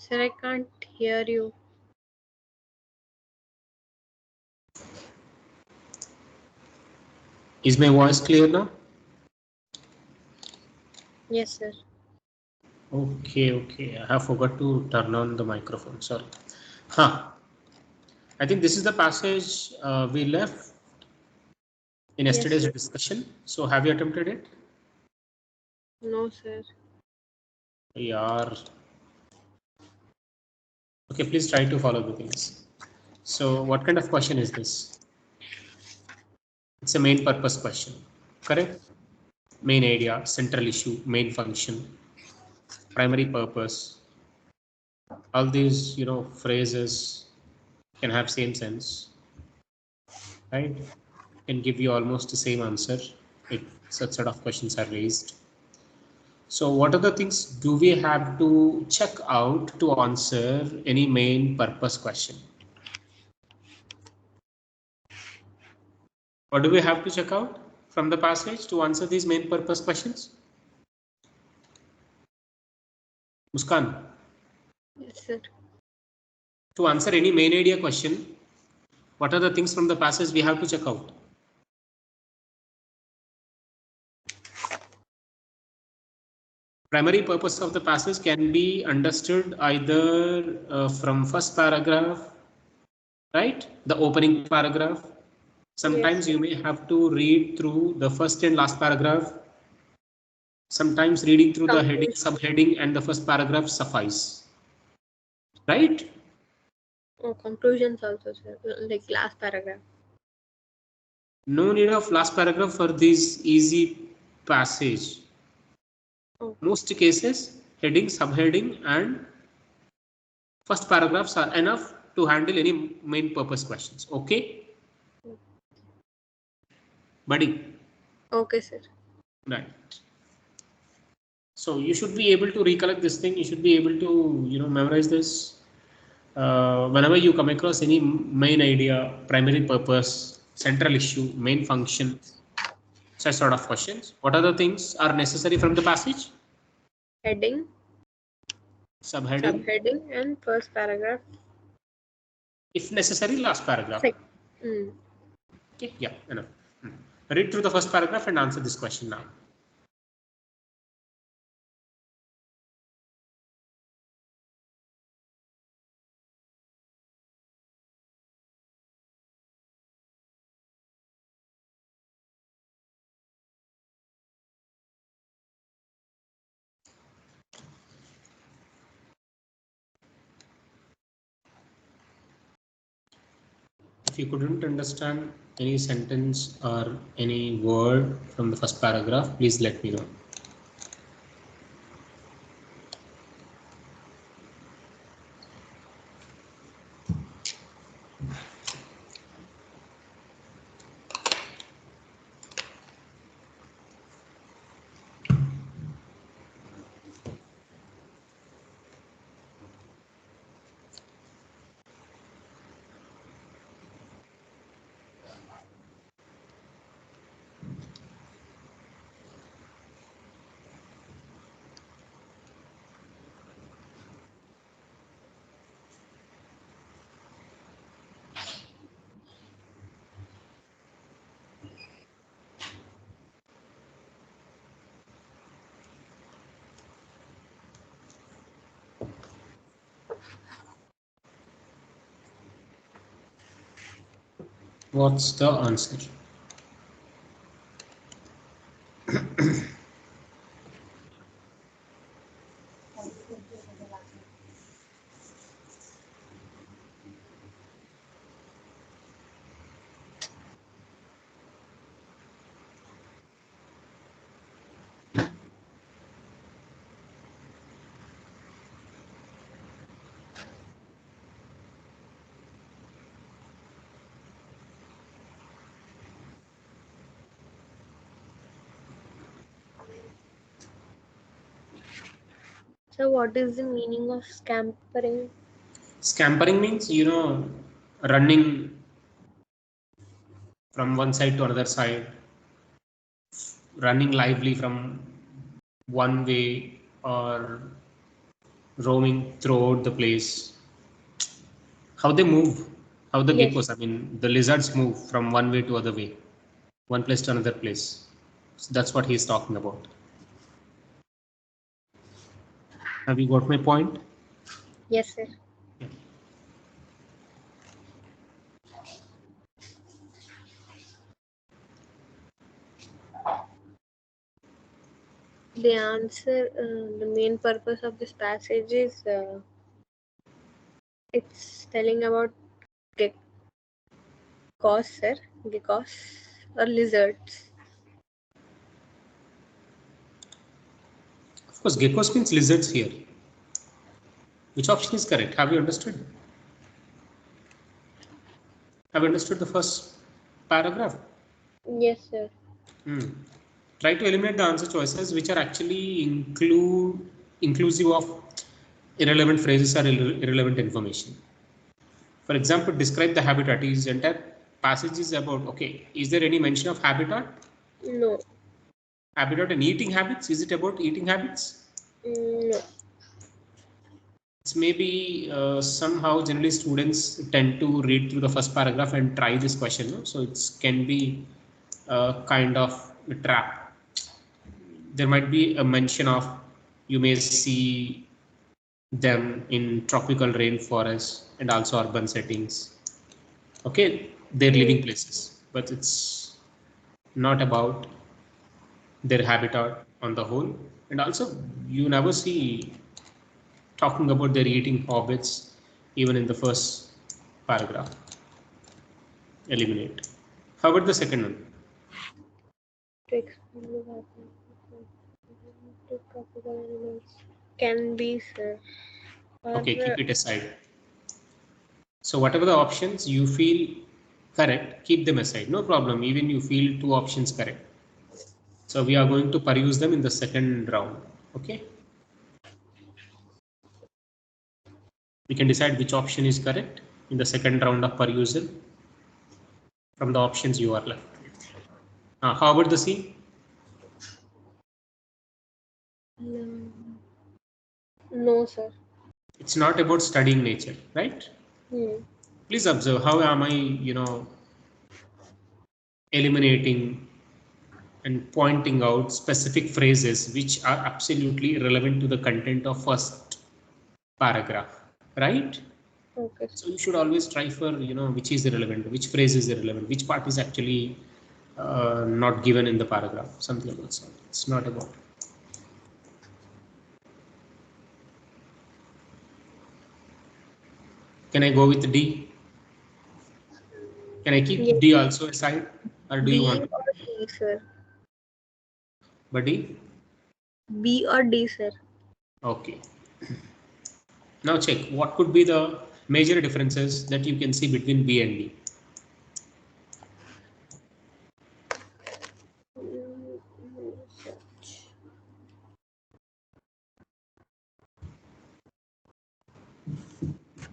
Sir, I can't hear you. Is my voice clear now? Yes, sir. Okay. I have forgot to turn on the microphone. Sorry. I think this is the passage we left in Yes, yesterday's sir. discussion. So have you attempted it? No, sir. Yeah. Okay, please try to follow the things. So what kind of question is this? It's a main purpose question, correct? Main idea, central issue, main function, primary purpose. All these, phrases can have same sense, right? Can give you almost the same answer if such sort of questions are raised. So what are the things do we have to check out to answer any main purpose question? What do we have to check out from the passage to answer these main purpose questions? Muskan, Yes, sir. to answer any main idea question, what are the things from the passage we have to check out? Primary purpose of the passage can be understood either from first paragraph, right? The opening paragraph. Sometimes Yes, you may have to read through the first and last paragraph. Sometimes reading through the heading, subheading, and the first paragraph suffice, right? Oh, conclusions also, sir. Like last paragraph. No need of last paragraph for this easy passage. Oh. Most cases, heading, subheading, and first paragraphs are enough to handle any main purpose questions. Okay, buddy? Okay, sir. Right. So you should be able to recollect this thing. You should be able to, memorize this. Whenever you come across any main idea, primary purpose, central issue, main function, such sort of questions, what other things are necessary from the passage? Heading, Subheading, and first paragraph. if necessary, last paragraph. Okay, yeah, enough. Read through the first paragraph and answer this question now. If you couldn't understand any sentence or any word from the first paragraph, please let me know. What's the answer? So, what is the meaning of scampering? Scampering means, running from one side to another side, running lively from one way, or roaming throughout the place. How they move, how the Yes. geckos, I mean, the lizards move from one way to other way, one place to another place. So that's what he's talking about. Have you got my point? Yes, sir. Yeah. The answer, the main purpose of this passage is it's telling about geckos, sir. Geckos or lizards. Of course, geckos means lizards here. Which option is correct? Have you understood? Have you understood the first paragraph? Yes, sir. Try to eliminate the answer choices which are actually inclusive of irrelevant phrases or irrelevant information. For example, describe the habitat. Is entire passage is about, okay, is there any mention of habitat? No. Habitat and eating habits? Is it about eating habits? No. It's maybe somehow generally students tend to read through the first paragraph and try this question. No? So it can be kind of a trap. There might be a mention of, you may see them in tropical rainforests and also urban settings. Okay, their living places, but it's not about their habitat on the whole. And also, you never see talking about their eating habits even in the first paragraph. Eliminate. How about the second one? To explain the to tropical animals. Can be, sir. Or Okay, keep it aside. So whatever the options you feel correct, keep them aside. No problem. Even you feel two options correct. So we are going to peruse them in the second round. Okay. We can decide which option is correct in the second round of perusal from the options you are left with. How about the C? no, sir. It's not about studying nature, right? Please observe how am I, eliminating and pointing out specific phrases which are absolutely relevant to the content of first paragraph, right? Okay. So you should always try for, which is irrelevant, which phrase is irrelevant, which part is actually not given in the paragraph, something like that. It's not about. Can I go with D? Can I keep Yes. D also aside, or do you B want or D, sir. D? B or D, sir. Okay. Now check what could be the major differences that you can see between B and D.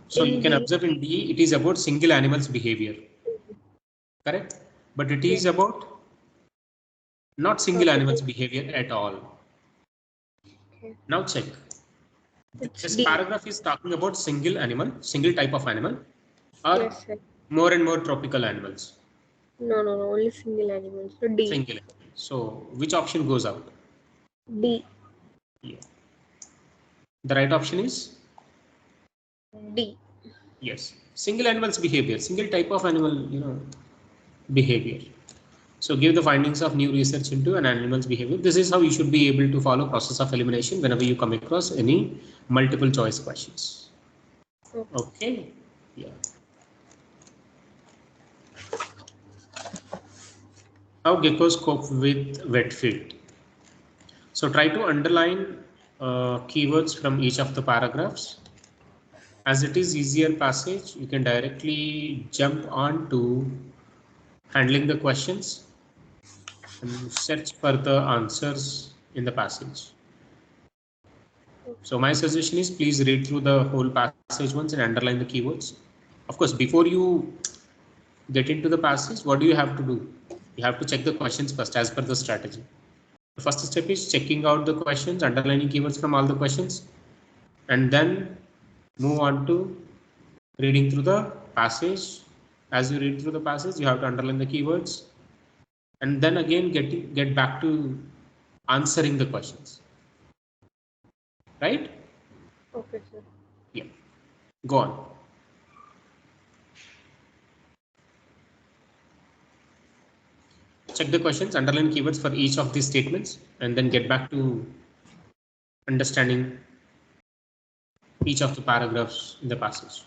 So you In can B, observe in D, it is about single animal's behavior, correct? But it yes. is about not single Tropical. animal's behavior at all. Okay. Now check. It's This D. paragraph is talking about single animal, single type of animal, or Yes, sir. more and more tropical animals. No, no, no. Only single animals. So D. Single. So which option goes out? D. Yeah. The right option is D. yes. Single animal's behavior, single type of animal, behavior. So give the findings of new research into an animal's behavior. This is how you should be able to follow process of elimination whenever you come across any multiple choice questions. Okay. Okay. Yeah. How geckos cope with wet feet. So try to underline keywords from each of the paragraphs. As it is easier passage, you can directly jump on to handling the questions and search for the answers in the passage. So my suggestion is please read through the whole passage once and underline the keywords. Of course, before you get into the passage, what do you have to do? You have to check the questions first as per the strategy. The first step is checking out the questions, underlining keywords from all the questions. and then move on to reading through the passage. As you read through the passage, you have to underline the keywords, and then again get back to answering the questions. Right? Okay, sir. Yeah. Go on. Check the questions, underline keywords for each of these statements, and then get back to understanding each of the paragraphs in the passage.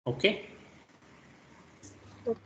Okay? Okay.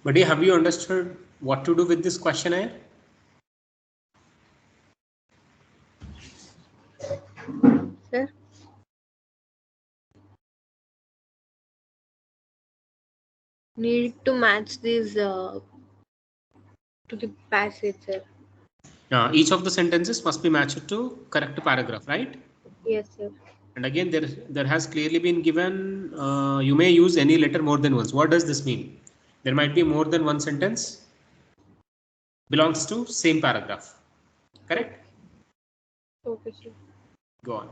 Buddy, have you understood what to do with this questionnaire? Sir, need to match these to the passage, sir. Each of the sentences must be matched to correct paragraph, right? Yes, sir. And again, there has clearly been given, you may use any letter more than once. What does this mean? There might be more than one sentence belongs to same paragraph. Okay. Correct? Okay, sir. Go on.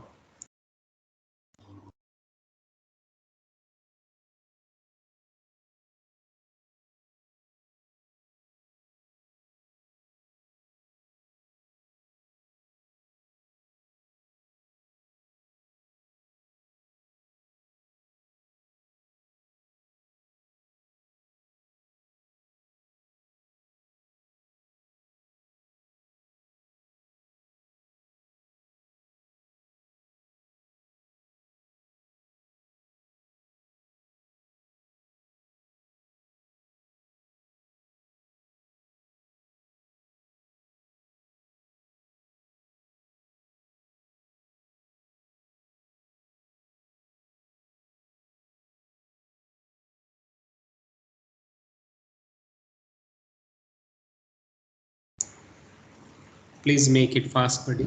Please make it fast, buddy.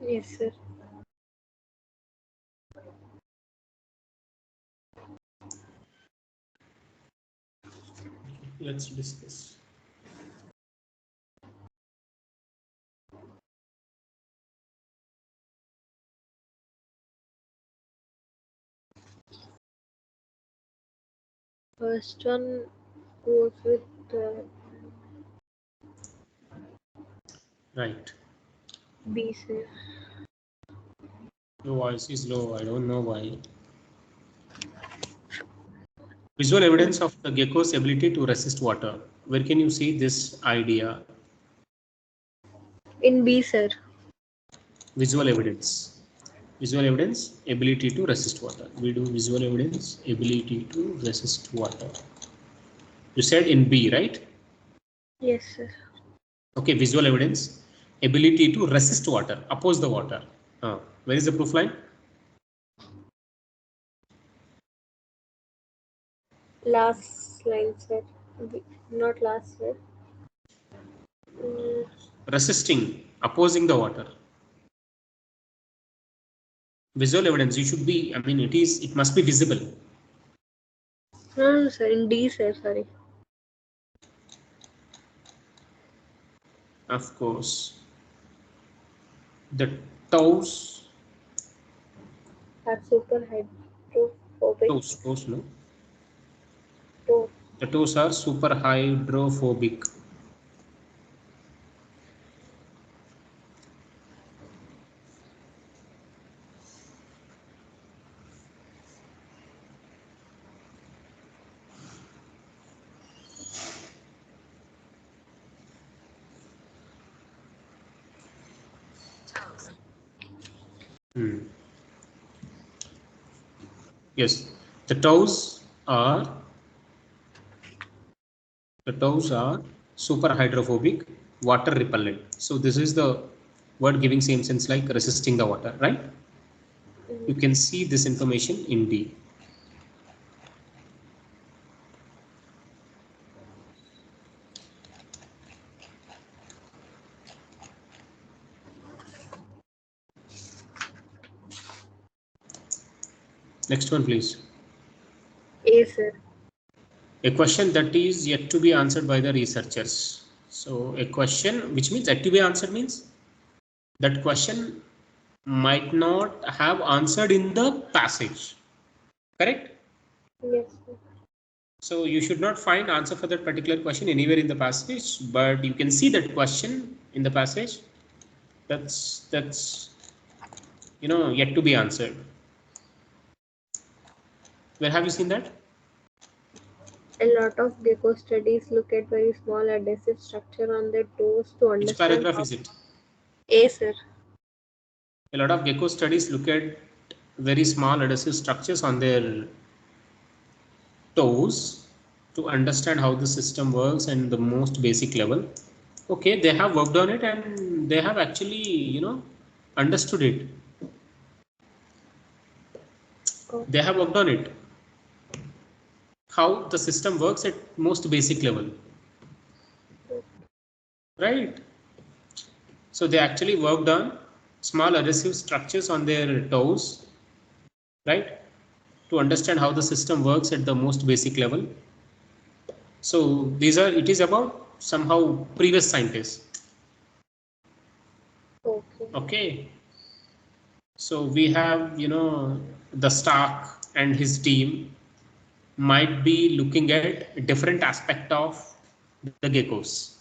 Yes, sir. Let's discuss. First one goes with Right. B, sir. Your voice is low. I don't know why. Visual evidence of the gecko's ability to resist water. Where can you see this idea? In B, sir. Visual evidence. Visual evidence, ability to resist water. We do visual evidence, ability to resist water. You said in B, right? Yes, sir. Okay, visual evidence, ability to resist water, oppose the water. Where is the proof line? Last line, sir. Not last, sir. Resisting, opposing the water. Visual evidence, you should be, I mean, it must be visible. No, sir. In D, sir. Sorry. Of course. The toes, Are super hydrophobic. toes, no. To The toes are super hydrophobic. Yes, the toes are super hydrophobic, water repellent. So this is the word giving same sense like resisting the water, right? You can see this information in D. Next one, please. A, sir. A question that is yet to be answered by the researchers. So a question which means yet to be answered means that question might not have answered in the passage. Correct? Yes, sir. So you should not find answer for that particular question anywhere in the passage, but you can see that question in the passage. That's yet to be answered. Where have you seen that? A lot of gecko studies look at very small adhesive structure on their toes to Which understand paragraph how. is it? A, sir. A lot of gecko studies look at very small adhesive structures on their toes to understand how the system works and the most basic level. Okay, they have worked on it and they have actually, understood it. Oh, They have worked on it. How the system works at most basic level. Right? So they actually worked on small adhesive structures on their toes, right? To understand how the system works at the most basic level. So it is about somehow previous scientists. okay. Okay. So we have, the Stark and his team might be looking at different aspect of the geckos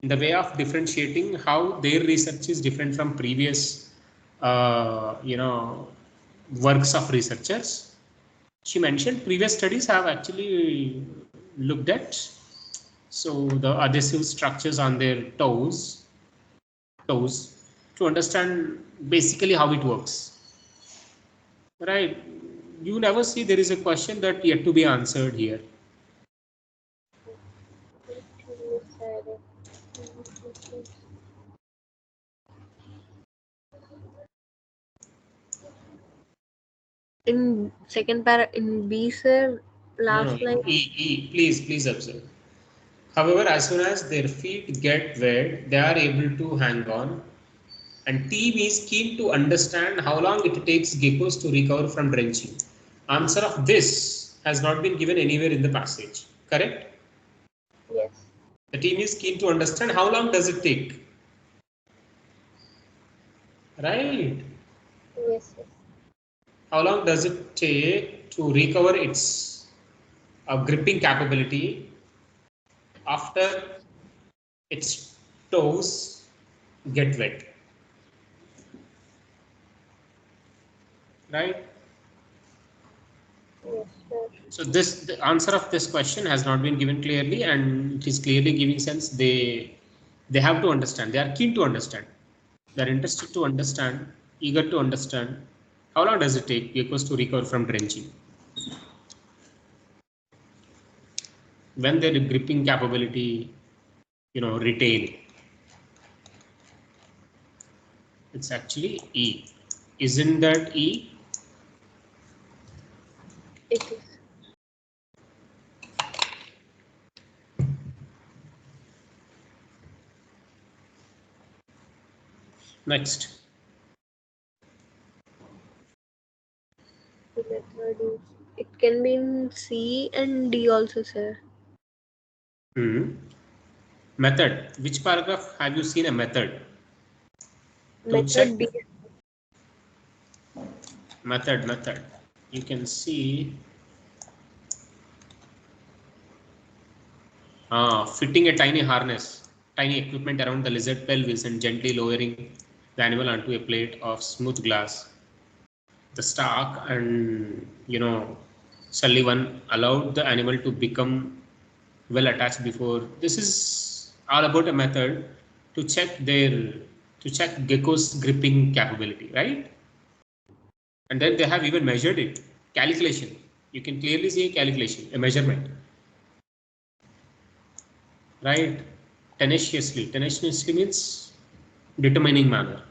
in the way of differentiating how their research is different from previous, works of researchers. She mentioned previous studies have actually looked at the adhesive structures on their toes to understand basically how it works, right? You never see there is a question that yet to be answered here. In second in B, sir, No, last line. please observe. However, as soon as their feet get wet, they are able to hang on. And team is keen to understand how long it takes geckos to recover from drenching. Answer of this has not been given anywhere in the passage. Correct? Yes. The team is keen to understand how long does it take. Right? Yes, yes. How long does it take to recover its gripping capability after its toes get wet? Right? Yes, sir. So the answer of this question has not been given clearly, and it is clearly giving sense they have to understand. They are keen to understand. They are interested to understand eager to understand how long does it take geckos to recover from drenching when their gripping capability, retain. It's actually E. Isn't that E? It is. Next. The method is. It can be in C and D also, sir. Method. Which paragraph have you seen a method to check? Method D. Method. You can see fitting a tiny equipment around the lizard pelvis and gently lowering the animal onto a plate of smooth glass. The Stark and Sullivan allowed the animal to become well attached before. This is all about a method to check gecko's gripping capability, right? And then they have even measured it. Calculation. You can clearly see a calculation, a measurement, right? Tenaciously. Tenaciously means determining manner.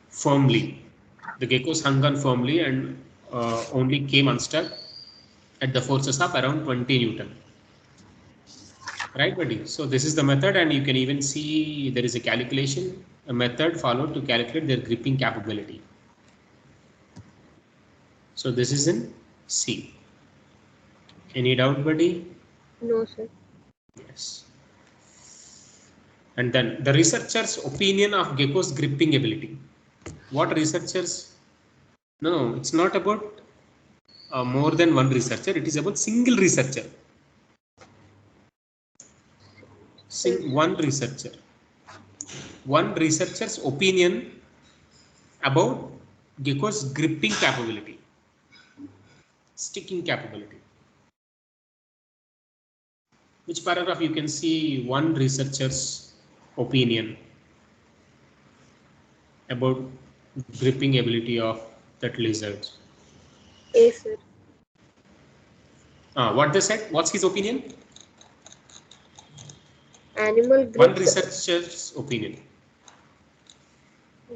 Firmly. The geckos hung on firmly and only came unstuck at the forces of around 20 Newton. Right, buddy? So this is the method, and you can even see there is a calculation, a method followed to calculate their gripping capability. So this is in C. Any doubt, buddy? No, sir. Yes. And then the researchers' opinion of gecko's gripping ability. What researchers? No, it's not about more than one researcher. It is about single researcher. Yes. One researcher. One researcher's opinion about gecko's gripping capability, sticking capability. Which paragraph you can see one researcher's opinion about gripping ability of that lizard. A, sir. What they said? What's his opinion? Animal One grips. researcher's opinion.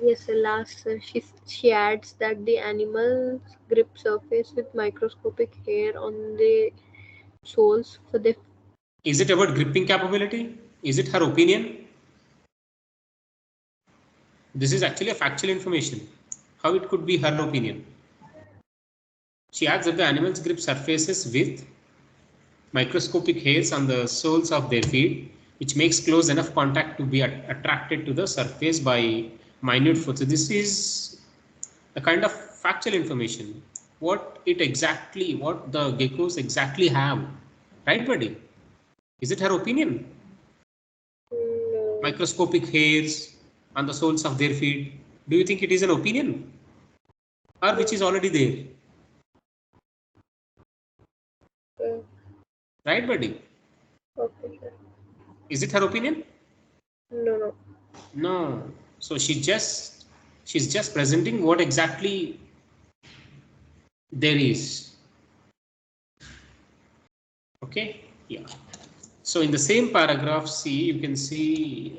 Yes, sir. Last, sir. She adds that the animal's grip surface with microscopic hair on the soles for the. Is it about gripping capability? Is it her opinion? This is actually a factual information. How it could be her opinion? She adds that the animal's grip surfaces with microscopic hairs on the soles of their feet, which makes close enough contact to be attracted to the surface by minute foot. So this is a kind of factual information. What the geckos exactly have, right, buddy? Is it her opinion? No. Microscopic hairs on the soles of their feet. Do you think it is an opinion, or which is already there, Okay, right, buddy? okay, sir. Is it her opinion? No, no. No. So she's just presenting what exactly there is. Okay. Yeah. So in the same paragraph C, you can see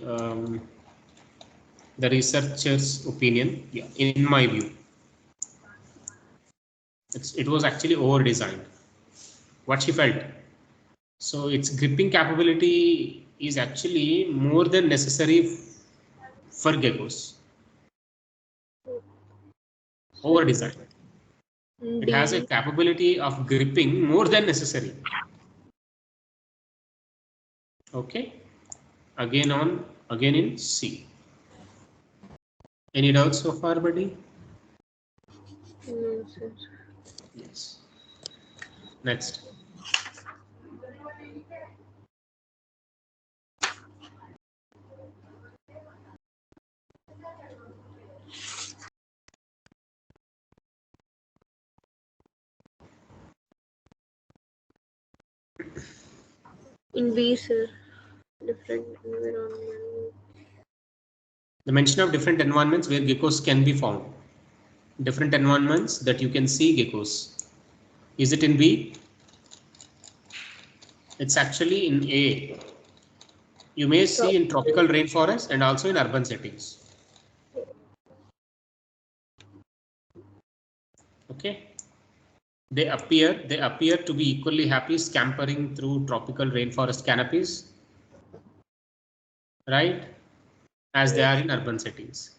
the researcher's opinion. Yeah, in my view, it was actually over designed. What she felt. So its gripping capability is actually more than necessary for geckos. Over designed. It has a D. capability of gripping more than necessary. Okay. Again in C. Any doubts so far, buddy? No, sir. Yes. Next. In B, sir. Different environment. The mention of different environments where geckos can be found. Different environments that you can see geckos. Is it in B? It's actually in A. You may see in tropical rainforests and also in urban settings. Okay. They appear to be equally happy scampering through tropical rainforest canopies, right? As they are in urban settings.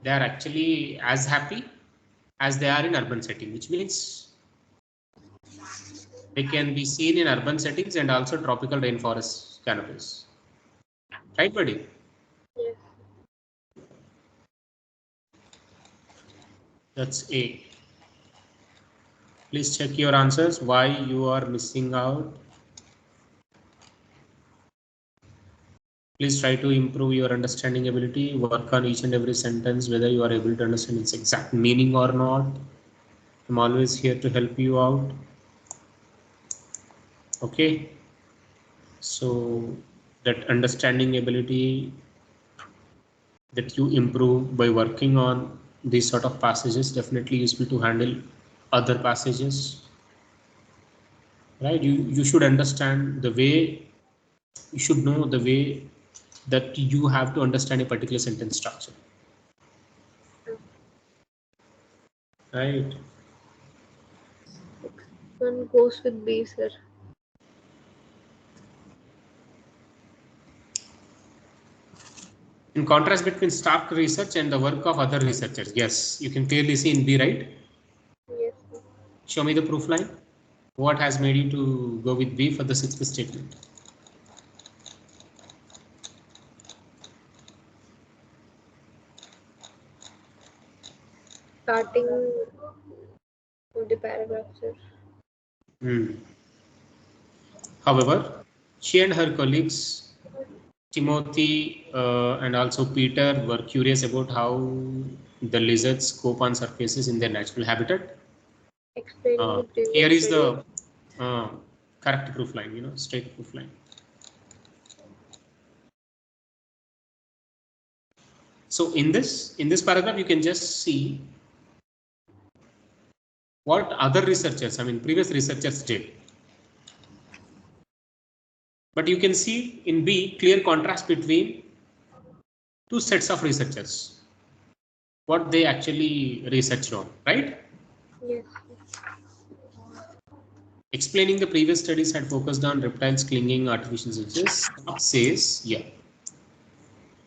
They are actually as happy as they are in urban setting, which means they can be seen in urban settings and also tropical rainforest canopies. Right, buddy? Yes. That's A. Please check your answers, why you are missing out. Please try to improve your understanding ability, work on each and every sentence, whether you are able to understand its exact meaning or not. I'm always here to help you out. Okay. So that understanding ability that you improve by working on these sort of passages definitely useful to handle other passages. Right? You should understand the way, you should know the way that you have to understand a particular sentence structure. Right? One goes with B, sir. In contrast between Stark research and the work of other researchers. Yes, you can clearly see in B, right? Yes, sir. Show me the proof line. What has made you to go with B for the sixth statement? Starting of the paragraph, sir. However, she and her colleagues, Timothy and also Peter, were curious about how the lizards cope on surfaces in their natural habitat. Explaining the Here previous is study. the correct proof line, straight proof line. So in this paragraph, you can just see what other researchers, previous researchers did. But you can see in B, clear contrast between two sets of researchers, what they actually researched on, right? Yes. Explaining the previous studies had focused on reptiles clinging artificial switches. Says, yeah.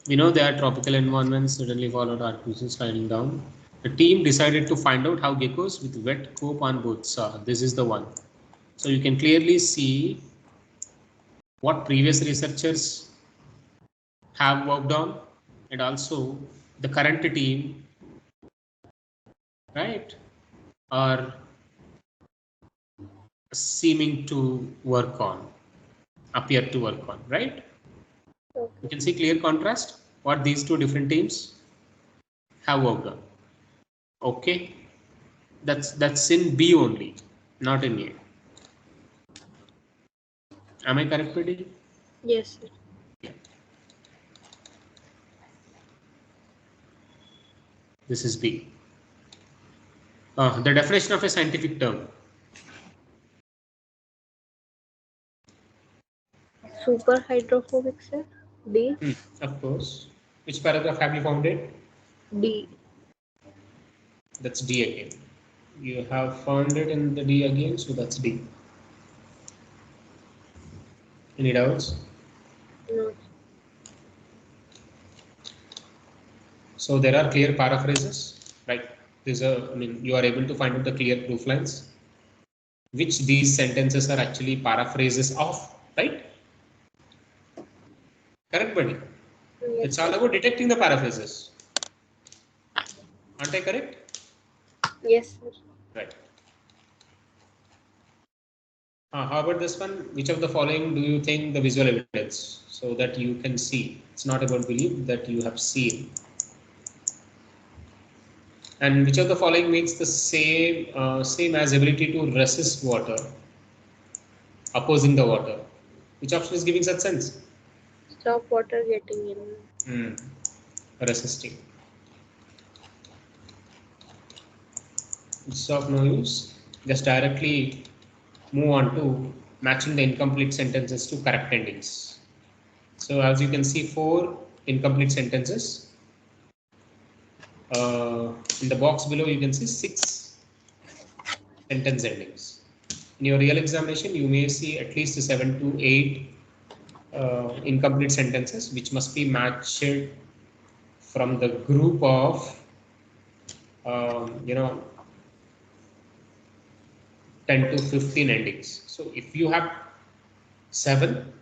We know there are tropical environments suddenly followed artificial sliding down. The team decided to find out how geckos with wet cope on both saw. This is the one. So you can clearly see what previous researchers have worked on and also the current team, right, are seeming to work on, appear to work on, right? Okay. You can see clear contrast what these two different teams have worked on. Okay, that's in B only, not in A. Am I correct, buddy? Yes, sir. Yeah. This is B. The definition of a scientific term. Super hydrophobic, sir. D. Of course. Which paragraph have you found it? D. That's D again. You have found it in the D again, so that's D. Any doubts? No. So there are clear paraphrases, right? You are able to find out the clear proof lines, which these sentences are actually paraphrases of, right? Correct, buddy? Yes, It's all sir. about detecting the paraphrases. Aren't I correct? Yes, sir. Right. How about this one? Which of the following do you think the visual evidence, so that you can see? It's not about belief, that you have seen. And which of the following makes the same as ability to resist water? Opposing the water. Which option is giving such sense? Stop water getting in. Resisting. It's of no use. Just directly move on to matching the incomplete sentences to correct endings. So as you can see, 4 incomplete sentences. In the box below, you can see 6 sentence endings. In your real examination, you may see at least 7 to 8 incomplete sentences, which must be matched from the group of, 10 to 15 endings. So if you have 7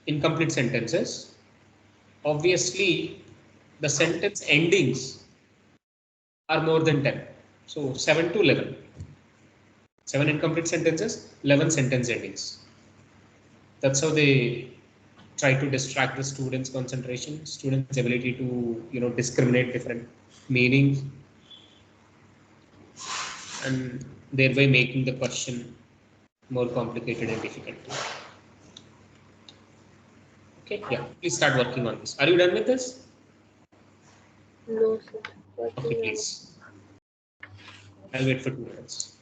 incomplete sentences, obviously the sentence endings are more than 10. So 7 to 11. 7 incomplete sentences, 11 sentence endings. That's how they try to distract the students' concentration, students' ability to discriminate different meanings, and thereby making the question more complicated and difficult. Okay, yeah, please start working on this. Are you done with this? No, sir. Okay, please. I'll wait for 2 minutes.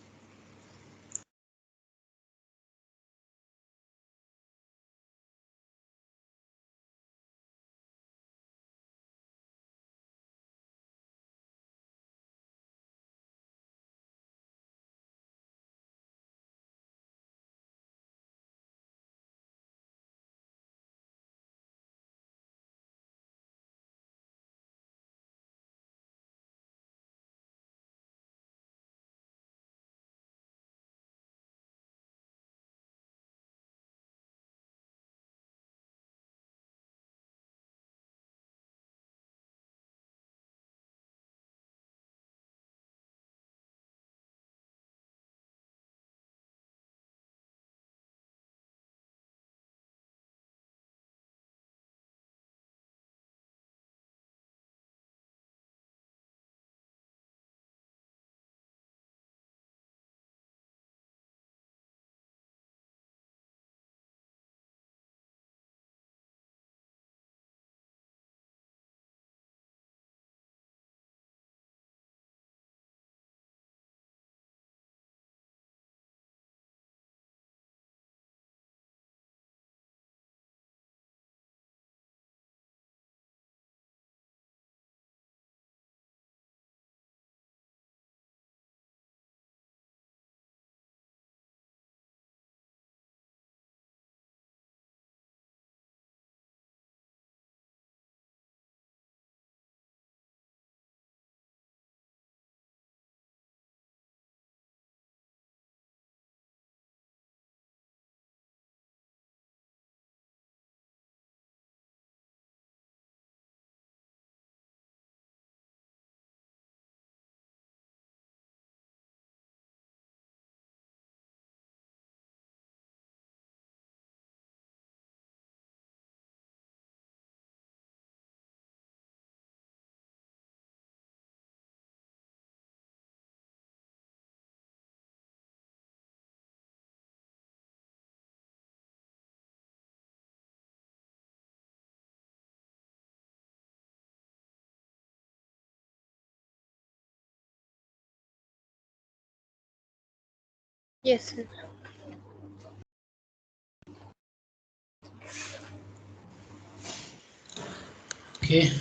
Yes, sir. Okay.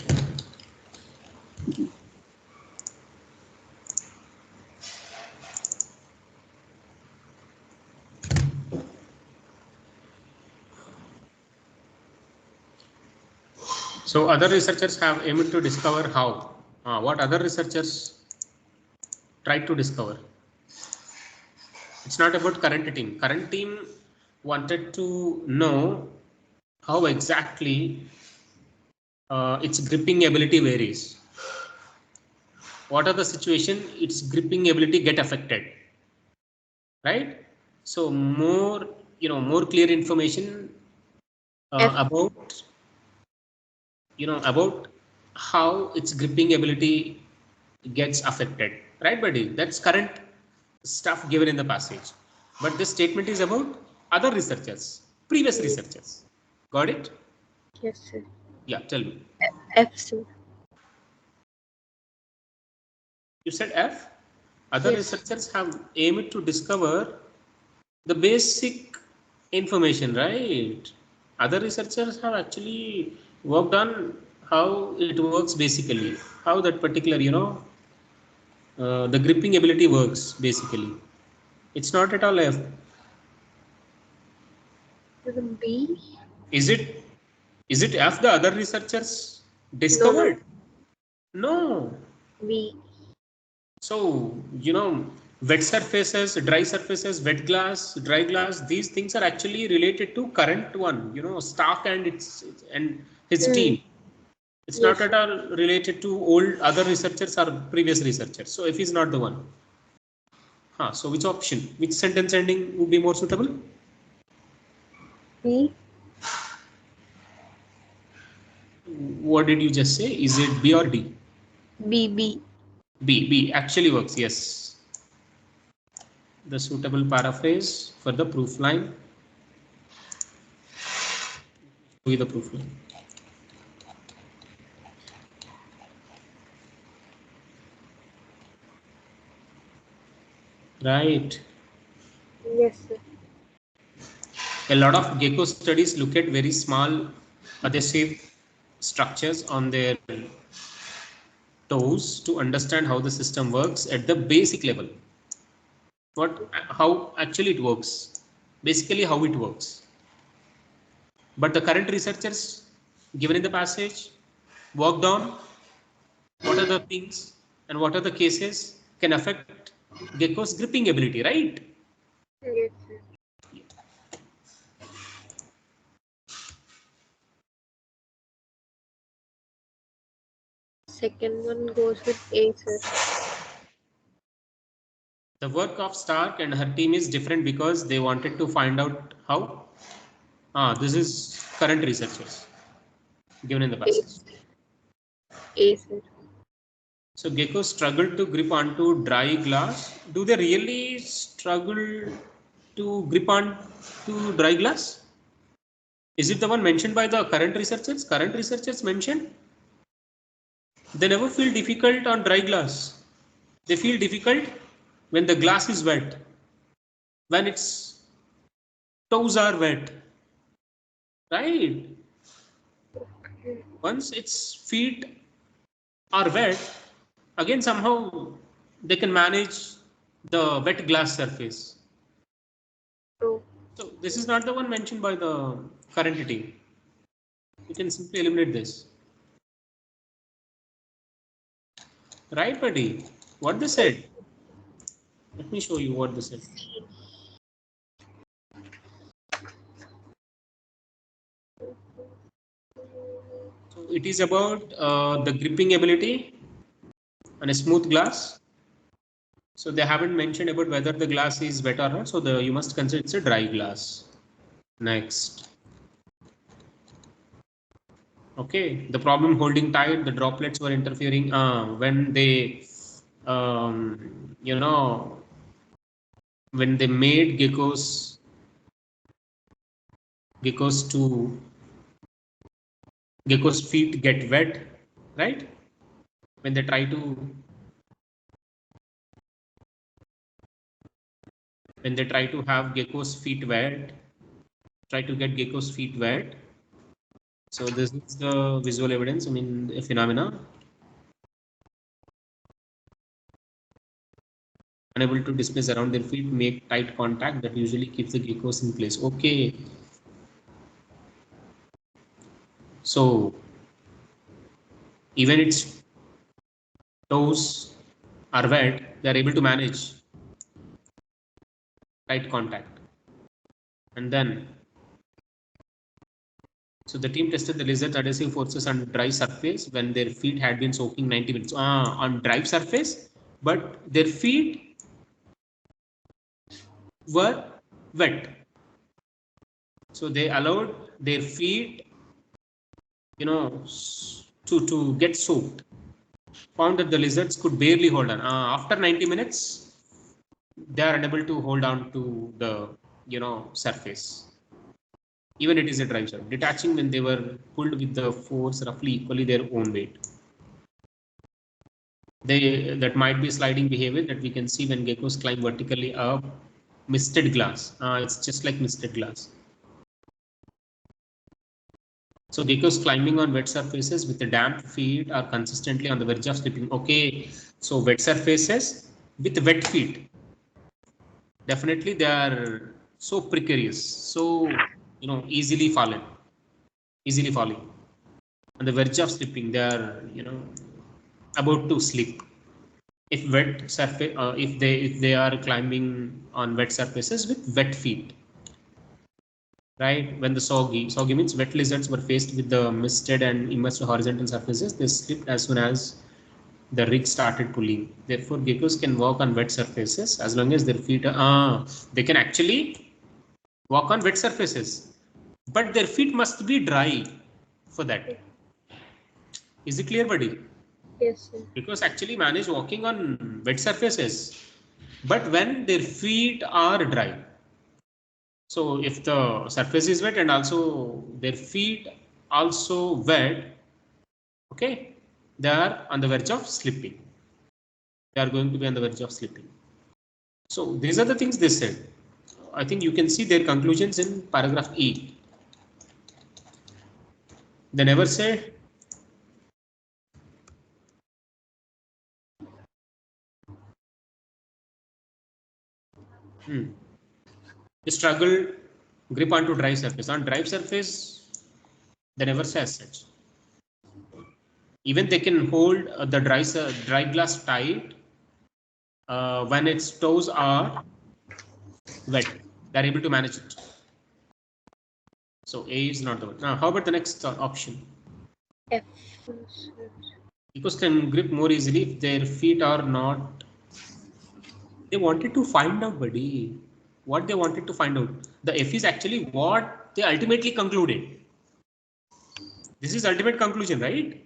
So other researchers have aimed to discover how. What other researchers tried to discover? It's not about current team. Current team wanted to know how exactly its gripping ability varies. What are the situation its gripping ability get affected, right? So more clear information about about how its gripping ability gets affected, right buddy? That's current stuff given in the passage, but this statement is about other researchers, previous researchers. Got it? Yes, sir. Yeah, tell me. F, sir. You said F? Other Yes. researchers have aimed to discover the basic information, right? Other researchers have actually worked on how it works basically, how that particular, the gripping ability works basically. It's not at all F. B. Is it? Is it F the other researchers discovered? No. V. So, wet surfaces, wet glass, dry glass, these things are actually related to current one, Stark and his team. It's not Yes. at all related to old other researchers or previous researchers. So if he's not the one. So which option, which sentence ending would be more suitable? B. What did you just say? Is it B or D? B. B. B actually works, yes. The suitable paraphrase for the proof line. Show you the proof line. Right. Yes, sir. A lot of gecko studies look at very small adhesive structures on their toes to understand how the system works at the basic level. How actually it works, basically how it works. But the current researchers given in the passage worked on what are the things and what are the cases can affect gecko's gripping ability, right? Yes, sir. Second one goes with A, sir. The work of Stark and her team is different because they wanted to find out how. This is current researchers given in the A. passage. A, sir. So geckos struggle to grip onto dry glass. Do they really struggle to grip onto dry glass? Is it the one mentioned by the current researchers? Current researchers mentioned they never feel difficult on dry glass. They feel difficult when the glass is wet, when its toes are wet, right? Once its feet are wet, again somehow they can manage the wet glass surface. Oh. So this is not the one mentioned by the current team. You can simply eliminate this. Right, buddy? What they said? Let me show you what they said. So it is about the gripping ability on a smooth glass. So they haven't mentioned about whether the glass is wet or not. So you must consider it's a dry glass. Next. Okay, the problem holding tight, the droplets were interfering when they, when they made geckos feet get wet, right? When they try to have geckos feet wet, try to get geckos feet wet. So this is the visual evidence, a phenomena. Unable to displace around their feet, make tight contact that usually keeps the geckos in place. Okay. So even its toes are wet, they are able to manage tight contact. And then, so the team tested the lizard's adhesive forces on dry surface when their feet had been soaking 90 minutes. On dry surface, but their feet were wet. So they allowed their feet, to get soaked. Found that the lizards could barely hold on. After 90 minutes, they are unable to hold on to the surface. Even it is a dry surface. Detaching when they were pulled with the force roughly equally their own weight. That might be sliding behavior that we can see when geckos climb vertically up misted glass. It's just like misted glass. So geckos climbing on wet surfaces with the damp feet are consistently on the verge of slipping. Okay, so wet surfaces with wet feet. Definitely they are so precarious, so easily falling. On the verge of slipping, they are about to slip. If wet surface, if they are climbing on wet surfaces with wet feet, right? When the soggy means wet lizards were faced with the misted and immersed horizontal surfaces, they slipped as soon as the rig started pulling. Therefore, geckos can walk on wet surfaces as long as their feet are. They can actually walk on wet surfaces, but their feet must be dry for that. Is it clear, buddy? Yes, sir. Because actually manage walking on wet surfaces, but when their feet are dry. So if the surface is wet and also their feet also wet, okay, they are on the verge of slipping. They are going to be on the verge of slipping. So these are the things they said. I think you can see their conclusions in paragraph E. They never say the struggle grip onto dry surface. On dry surface, they never say as such. Even they can hold the dry glass tight when its toes are wet. They're able to manage it. So A is not the one. Now, how about the next option? F. Geckos can grip more easily if their feet are not. They wanted to find out, buddy. What they wanted to find out. The F is actually what they ultimately concluded. This is ultimate conclusion, right?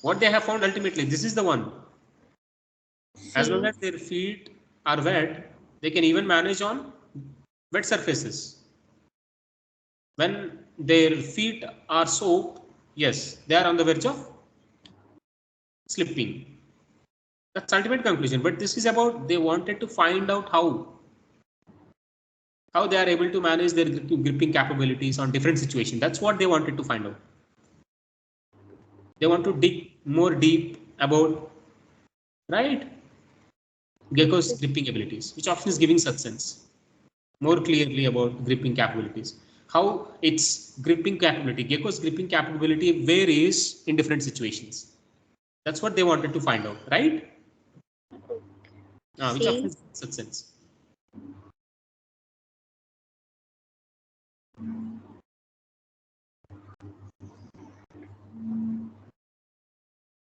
What they have found ultimately, this is the one. As long as their feet are wet, they can even manage on wet surfaces. When their feet are soaked, yes, they are on the verge of slipping. That's ultimate conclusion. But this is about they wanted to find out how they are able to manage their gripping capabilities on different situations. That's what they wanted to find out. They want to dig more deep about, right, gecko's gripping abilities, which often is giving such sense more clearly about gripping capabilities. How its gripping capability, gecko's gripping capability varies in different situations. That's what they wanted to find out, right? Which often is such sense.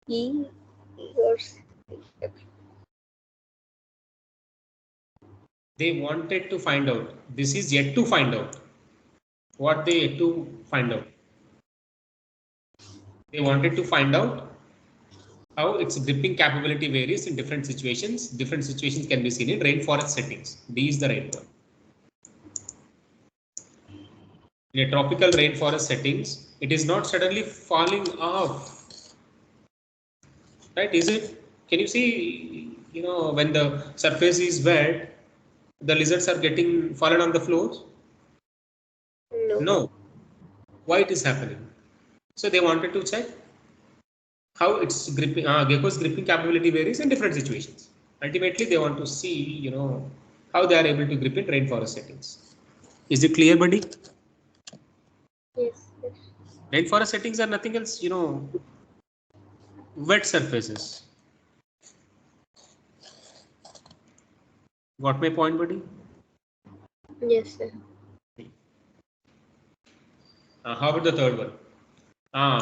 E or C. They wanted to find out. This is yet to find out. What they yet to find out. They wanted to find out how its gripping capability varies in different situations. Different situations can be seen in rainforest settings. D is the right one. In a tropical rainforest settings, it is not suddenly falling off. Right? Is it? Can you see, when the surface is wet, the lizards are getting fallen on the floors? No. No. Why it is happening? So they wanted to check how its gripping, gecko's gripping capability varies in different situations. Ultimately, they want to see, how they are able to grip in rainforest settings. Is it clear, buddy? Yes. Rainforest settings are nothing else, wet surfaces. Got my point, buddy? Yes, sir. How about the third one?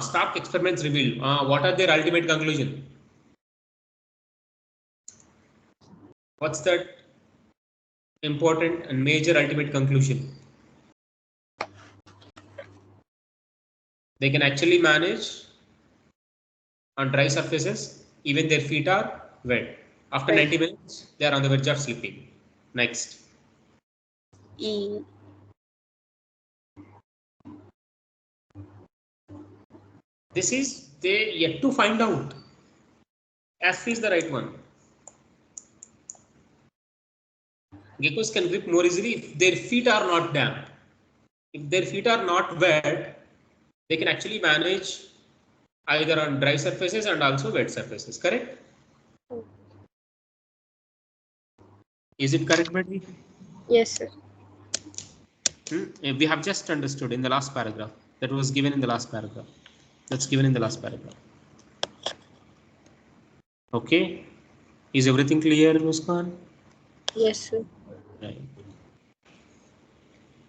Stark experiments reveal. What are their ultimate conclusion? What's that important and major ultimate conclusion? They can actually manage on dry surfaces, even their feet are wet. After 90 minutes, they are on the verge of slipping. Next. E. This is they yet to find out. F is the right one. Geckos can grip more easily if their feet are not damp. If their feet are not wet, they can actually manage either on dry surfaces and also wet surfaces. Correct? Is it correct, Betty? Yes, sir. We have just understood in the last paragraph. That was given in the last paragraph. That's given in the last paragraph. Okay. Is everything clear, Muskan? Yes, sir. Right.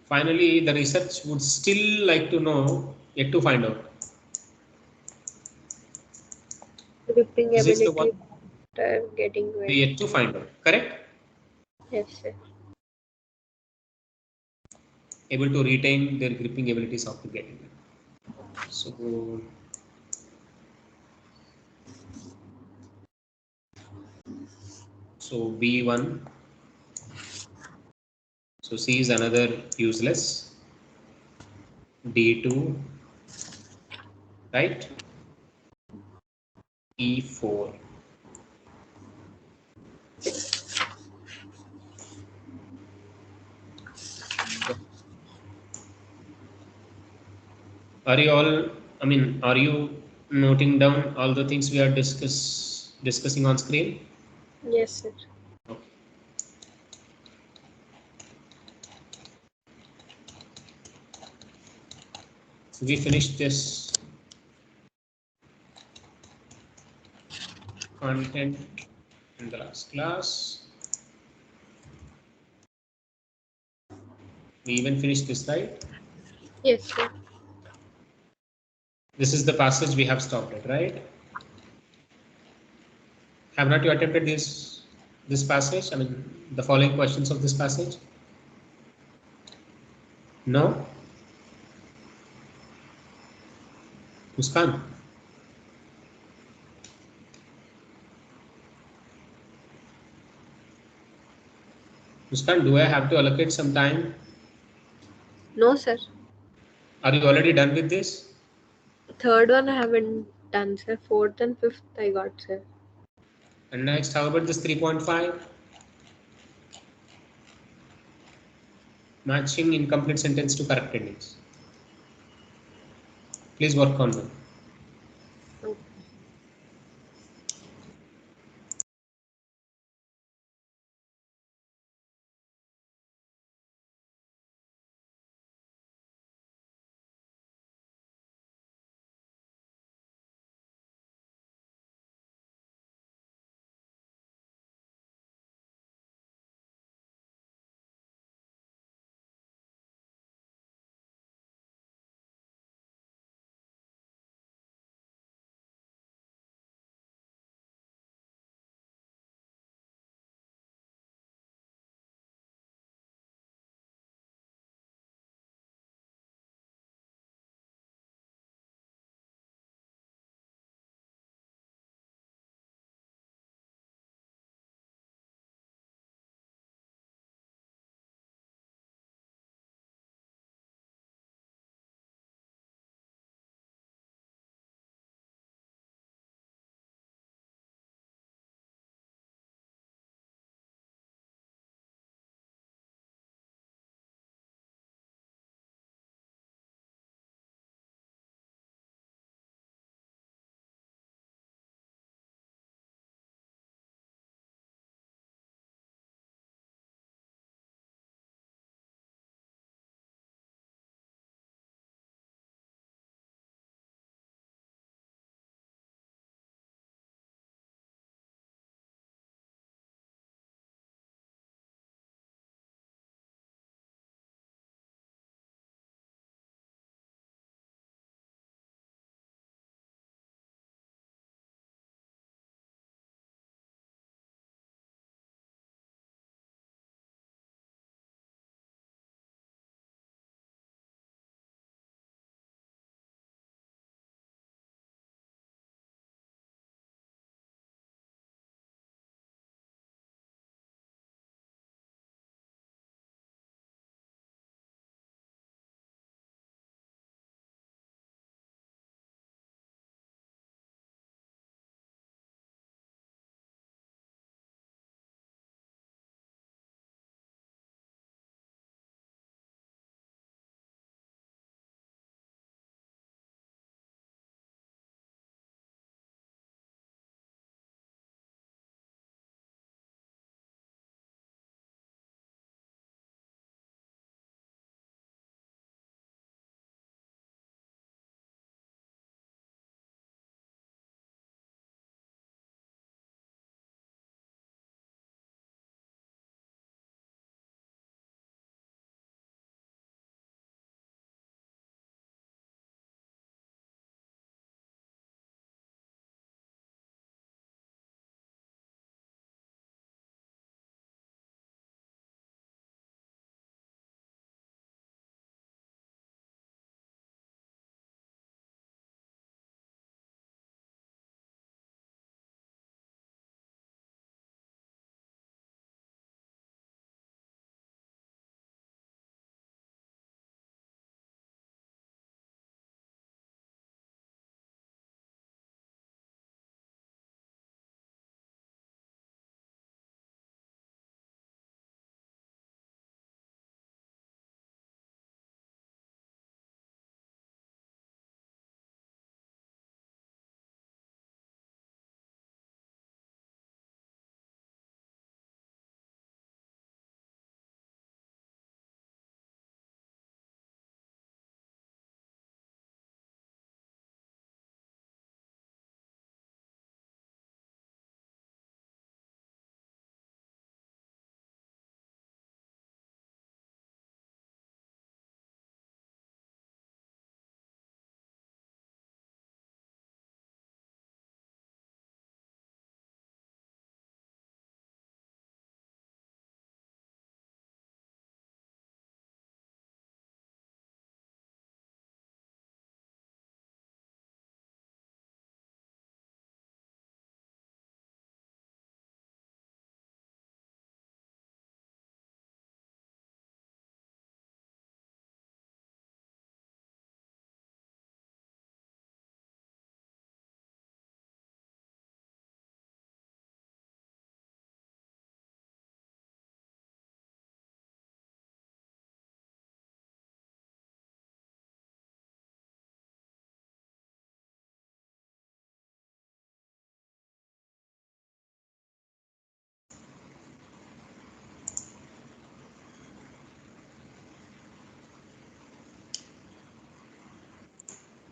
Finally, the research would still like to know, yet to find out. Gripping This is the ability one after getting wet. we yet to find out. Correct? Yes, sir. Able to retain their gripping abilities after getting it. So B1. So C is another useless. D2, right? E4. Are you all, are you noting down all the things we are discussing on screen? Yes, sir. Okay. So we finished this content in the last class. We even finished this, right? Yes, sir. This is the passage we have stopped at, right? Have not you attempted this passage? The following questions of this passage? No? Muskan? Muskan, do I have to allocate some time? No, sir. Are you already done with this? Third one I haven't done, sir. Fourth and fifth I got, sir. And next, how about this 3.5? Matching incomplete sentence to correct endings. Please work on them. Okay.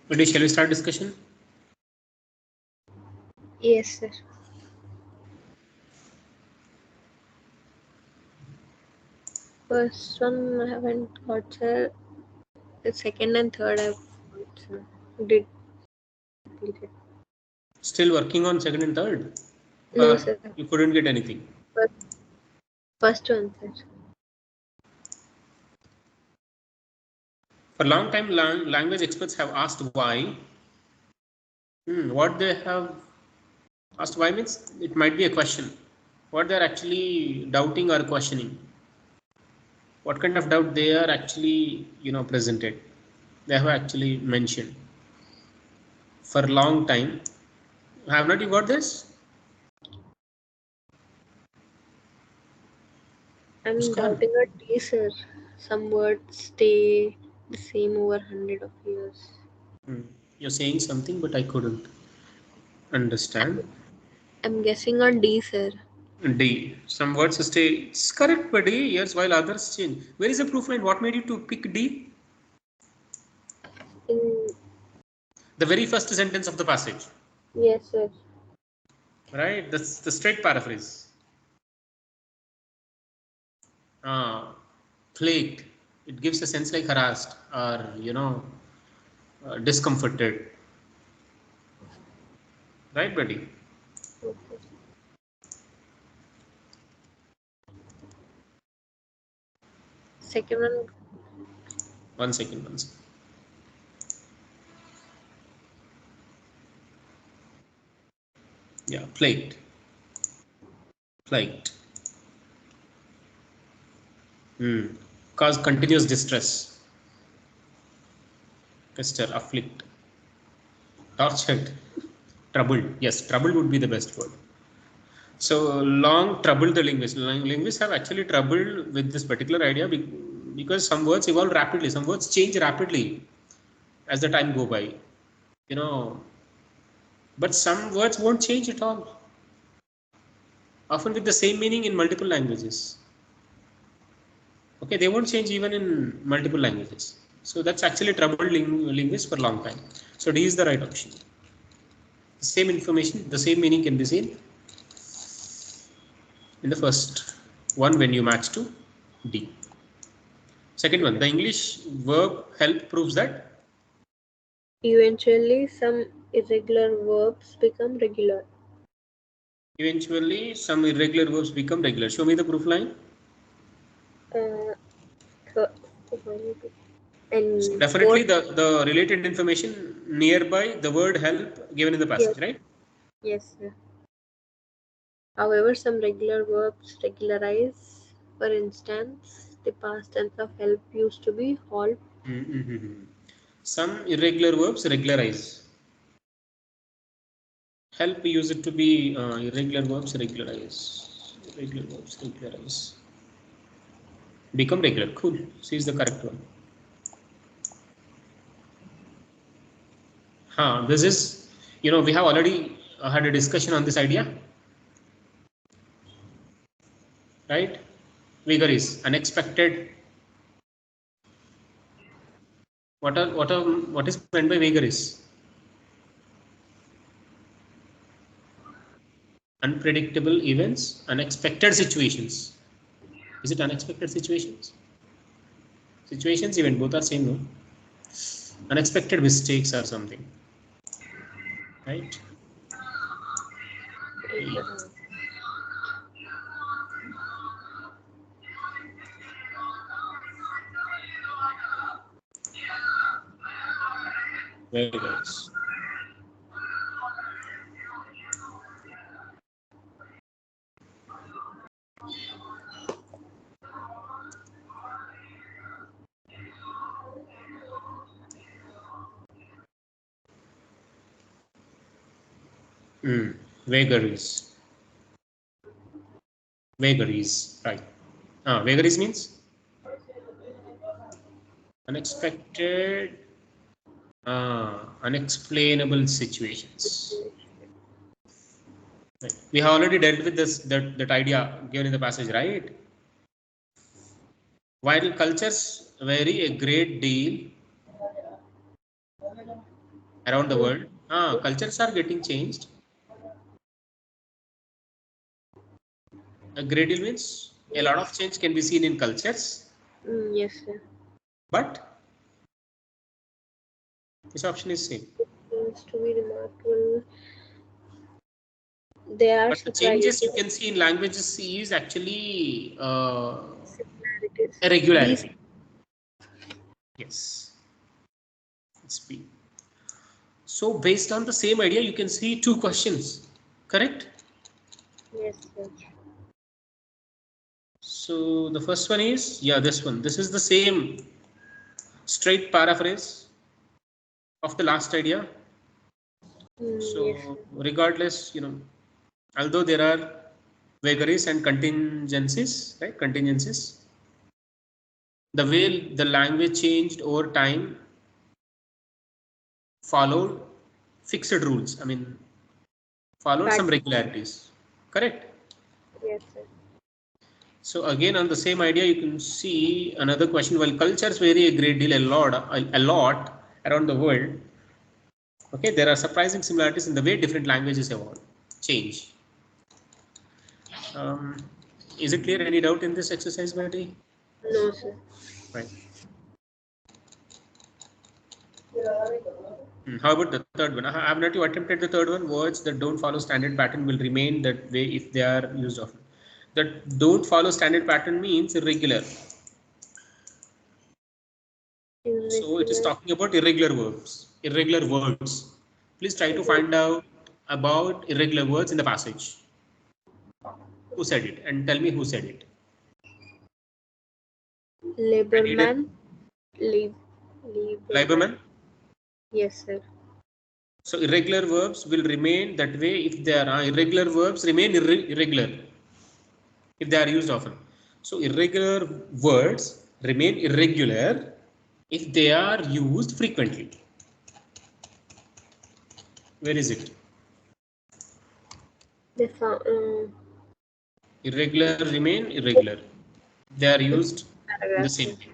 Ready? Shall we start discussion? Yes, sir. First one I haven't got, sir. The second and third I've got, sir. Did completed. Still working on second and third? No, sir. You couldn't get anything? First one, sir. For a long time, language experts have asked why. What they have asked why means it might be a question. What they're actually doubting or questioning. What kind of doubt they are actually, presented. They have actually mentioned. For a long time. Have not you got this? I'm Muskan? doubting a D, sir. Some words stay the same over 100 of years. You're saying something, but I couldn't understand. I'm guessing on D, sir. D. Some words stay. It's correct, buddy. Yes, while others change. Where is the proof line? What made you to pick D? In The very first sentence of the passage. yes, sir. Right? That's the straight paraphrase. Plagued. It gives a sense like harassed or, discomforted. Right, buddy? Okay. Second one, 1 second, 1 second. Yeah, plagued. Plagued. Cause continuous distress. Pester, afflict. Tortured. Troubled. Yes, troubled would be the best word. So long troubled the linguists. Linguists have actually troubled with this particular idea because some words evolve rapidly, some words change rapidly as the time go by. You know, but some words won't change at all. Often with the same meaning in multiple languages. Okay, they won't change even in multiple languages. So that's actually troubled linguists for a long time. So D is the right option. The same information, the same meaning can be seen in the first one when you match to D. Second one, the English verb help proves that. eventually some irregular verbs become regular. Eventually, some irregular verbs become regular. Show me the proof line. Uh, So and definitely fourth, the related information nearby the word help given in the yes, passage, right? yes, sir. However, some regular verbs regularize. For instance, the past tense of help used to be halt. Mm-hmm. Some irregular verbs regularize. Help we use it to be irregular verbs regularize. Irregular verbs regularize. Become regular. Cool. C is the correct one. This is, we have already had a discussion on this idea, right? Vagaries, unexpected. What is meant by vagaries? Unpredictable events, unexpected situations. Is it unexpected situations? Situations, event, both are same, no? Unexpected mistakes or something, right? Very nice. Vagaries. Vagaries, right. Vagaries means unexpected, unexplainable situations. Right. We have already dealt with that idea given in the passage, right? While cultures vary a great deal, around the world. Cultures are getting changed. A great deal means a lot of change can be seen in cultures. Yes, sir. But this option is same. Seems to be remarkable. They are But the changes you surprising can see in languages is actually similarities. a regularity. Yes. It's B. So based on the same idea, you can see two questions. Correct? Yes, sir. So the first one is, yeah, this one. This is the same straight paraphrase of the last idea. Yes, So sir. regardless, although there are vagaries and contingencies, right? Contingencies. The way the language changed over time followed fixed rules. I mean, followed some regularities. Correct? Yes, sir. So again, on the same idea, you can see another question. While cultures vary a great deal, a lot around the world, okay, there are surprising similarities in the way different languages evolve, change. Um, is it clear? Any doubt in this exercise, Mary? No, sir. Right. How about the third one? Have not you attempted the third one? Words that don't follow standard pattern will remain that way if they are used often. That don't follow standard pattern means irregular. So it is Irregular. talking about irregular verbs, irregular words. Please try to find out about irregular words in the passage. Who said it? And tell me who said it. I need a Laborman. Laborman. Lieberman. Yes, sir. So irregular verbs will remain that way if they are irregular verbs remain irregular if they are used often. So irregular words remain irregular if they are used frequently. Where is it? They found Irregular remain irregular. They are used in the paragraph, same sir. way.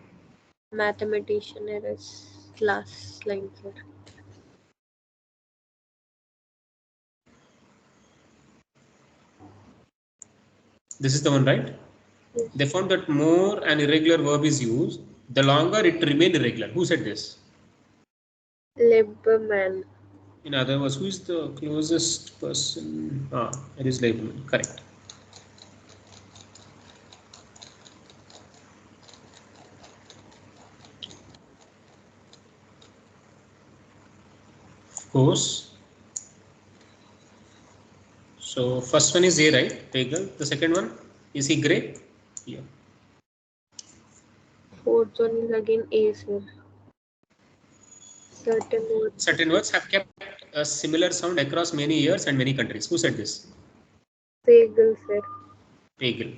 Mathematician errors. Last line, sir. This is the one, right? Yes. They found that more an irregular verb is used, the longer it remains irregular. Who said this? Laborman. In other words, who is the closest person? It is Lieberman. Correct. Of course. So first one is A, right? Pagel. The second one is he gray? Yeah. Fourth one is again A, sir. Certain words. Certain words have kept a similar sound across many years and many countries. Who said this? Pagel, sir. Pagel.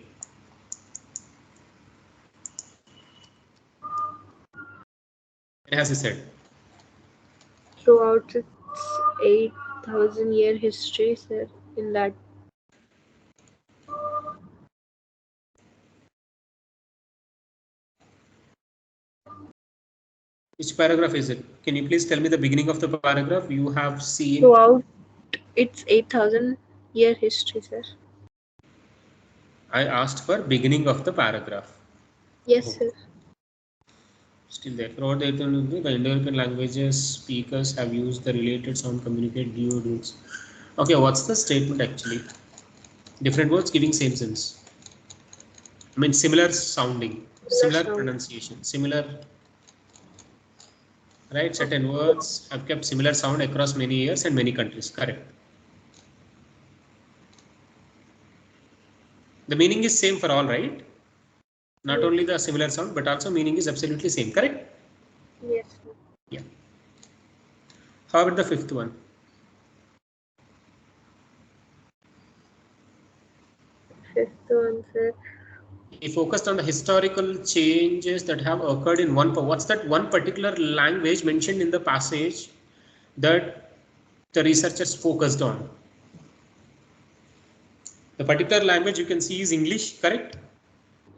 What has he said? Throughout its 8,000-year history, sir, in that. Which paragraph is it? Can you please tell me the beginning of the paragraph? You have seen. Throughout its 8,000-year history, sir. I asked for beginning of the paragraph. Yes, Oh. sir. Still there. Throughout the Indo-European languages, speakers have used the related sound communicate dudes. Okay, what's the statement actually? Different words giving same sense. I mean, similar sounding, similar Sound. pronunciation, similar, right? Certain words have kept similar sound across many years and many countries. Correct. The meaning is same for all, right? Not Yes. only the similar sound, but also meaning is absolutely same. Correct? Yes, sir. Yeah. How about the fifth one? Fifth one, sir. He focused on the historical changes that have occurred in what's that one particular language mentioned in the passage that the researchers focused on? The particular language you can see is English, correct?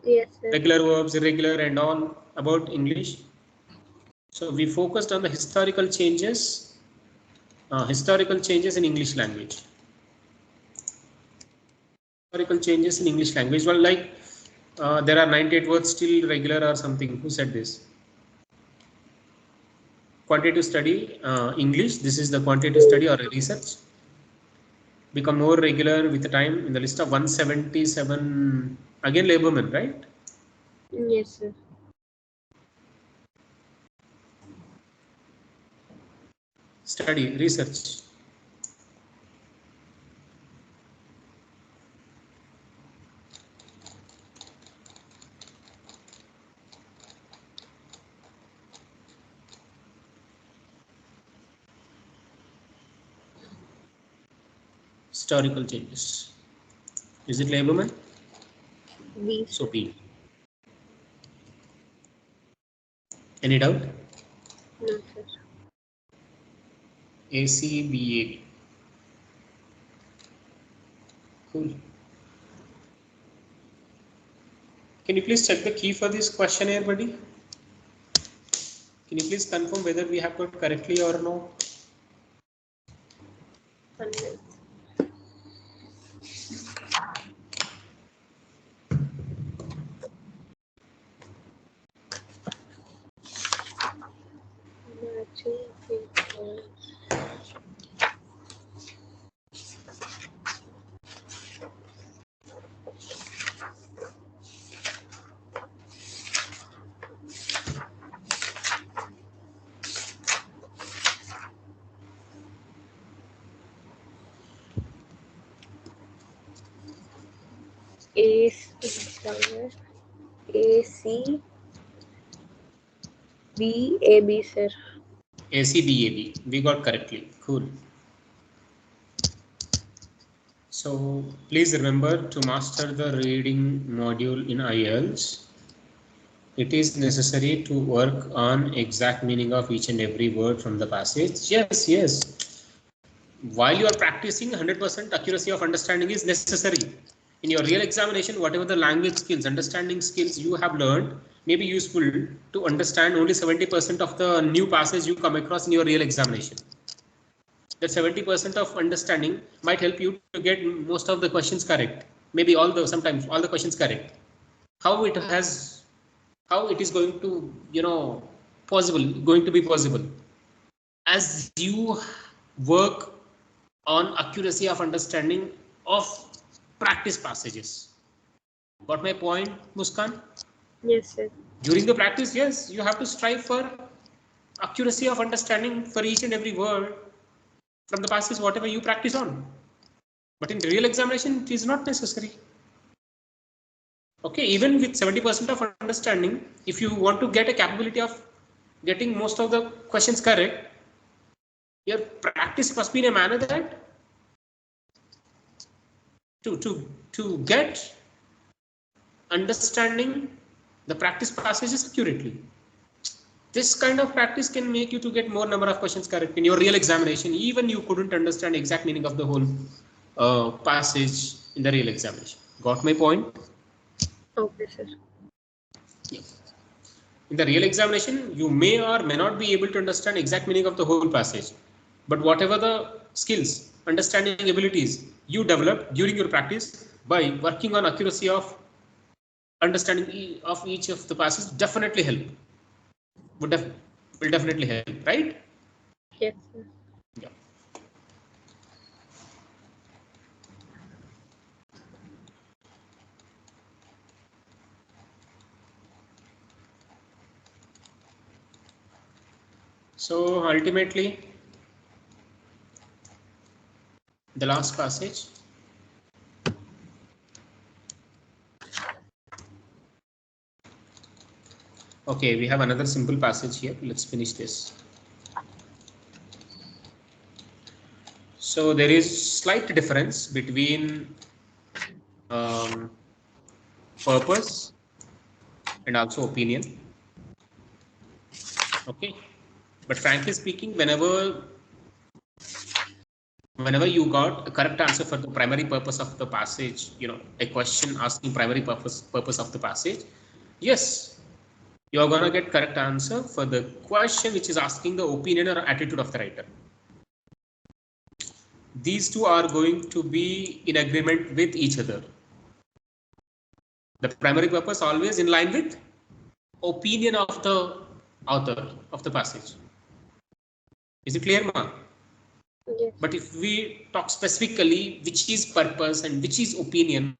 Yes, sir. Regular verbs, irregular and all about English. So we focused on the historical changes Historical changes in English language. Historical changes in English language. Well, like there are 98 words still regular or something. Who said this? Quantitative study, English. This is the quantitative study or research. Become more regular with the time in the list of 177. Again, Laborman, right? Yes, sir. Study, research. Historical changes. Is it Laborman? B, So sir. B. Any doubt? No, sir. ACBA. Cool. Can you please check the key for this questionnaire, buddy? Can you please confirm whether we have got correctly or no? 100. Matching papers. A, somewhere. A, C, B, A, B, sir. ACBAB. We got correctly. Cool. So please remember to master the reading module in IELTS. It is necessary to work on exact meaning of each and every word from the passage. Yes, yes. While you are practicing, 100% accuracy of understanding is necessary. In your real examination, whatever the language skills, understanding skills you have learned may be useful to understand only 70% of the new passage you come across in your real examination. That 70% of understanding might help you to get most of the questions correct. Maybe sometimes all the questions correct. How it is going to, going to be possible as you work on accuracy of understanding of practice passages. Got my point, Muskan? Yes, sir. During the practice, yes, you have to strive for accuracy of understanding for each and every word from the passage, whatever you practice on. But in real examination, it is not necessary. Okay, even with 70% of understanding, if you want to get a capability of getting most of the questions correct, your practice must be in a manner that to get understanding the practice passages accurately. This kind of practice can make you to get more number of questions correct in your real examination. Even you couldn't understand exact meaning of the whole passage in the real examination. Got my point? Okay, sir. Yeah. In the real examination, you may or may not be able to understand exact meaning of the whole passage. But whatever the skills, understanding abilities you develop during your practice by working on accuracy of understanding of each of the passages definitely help. Will definitely help, right? Yes, sir. Yeah. So ultimately, the last passage. Okay, we have another simple passage here. Let's finish this. So there is slight difference between purpose and also opinion. Okay, but frankly speaking, whenever you got a correct answer for the primary purpose of the passage, a question asking primary purpose of the passage, yes, you are gonna get correct answer for the question which is asking the opinion or attitude of the writer. these two are going to be in agreement with each other. The primary purpose always in line with opinion of the author of the passage. Is it clear, ma? Yes. But if we talk specifically which is purpose and which is opinion,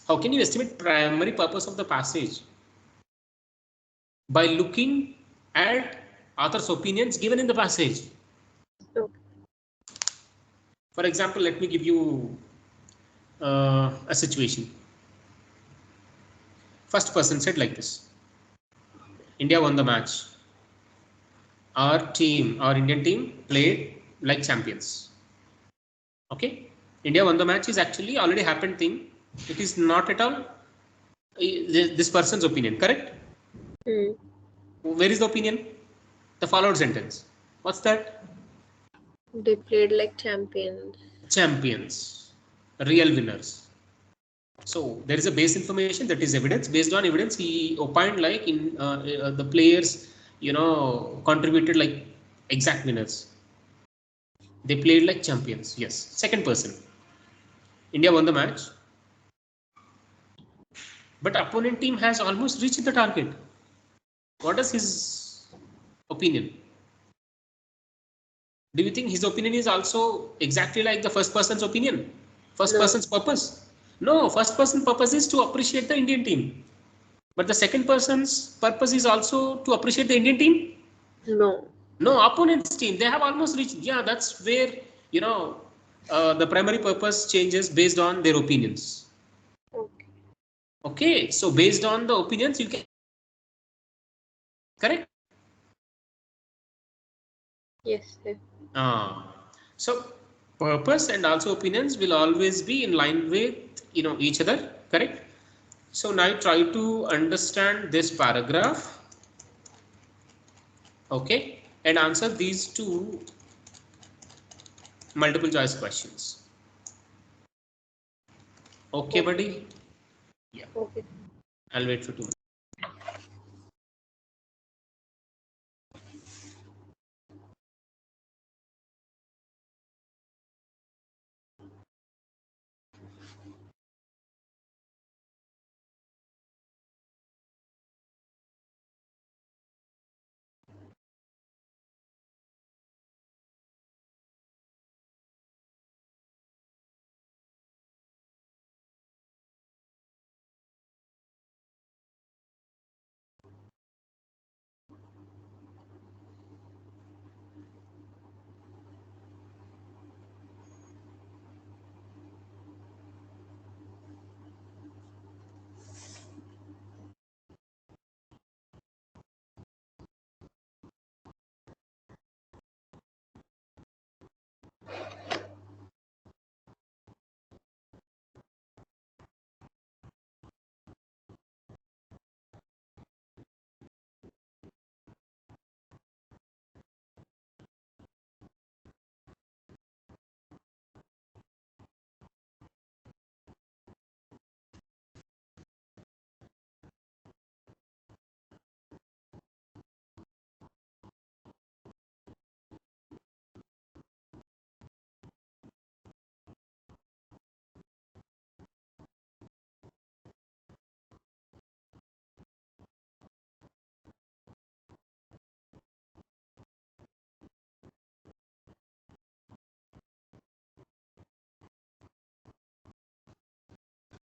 how can you estimate primary purpose of the passage? By looking at author's opinions given in the passage. Okay. For example, let me give you a situation. First person said like this: India won the match. Our team, our Indian team played like champions. Okay, India won the match is actually already happened thing. It is not at all this person's opinion, correct? Where is the opinion? The followed sentence. What's that? They played like champions. Champions, real winners. So there is a base information, that is evidence. Based on evidence, he opined like in the players, contributed like exact winners. They played like champions. Yes. Second person. India won the match, but opponent team has almost reached the target. What is his opinion? Do you think his opinion is also exactly like the first person's opinion? First No. person's purpose? No, first person purpose is to appreciate the Indian team. But the second person's purpose is also to appreciate the Indian team? No. No, opponent's team. They have almost reached. Yeah, that's where, the primary purpose changes based on their opinions. Okay. Okay, so based on the opinions, you can. Correct? Yes, sir. So purpose and also opinions will always be in line with each other, correct? So now try to understand this paragraph, okay, and answer these two multiple choice questions. Okay, Okay. buddy? Yeah, Okay. I'll wait for 2 minutes.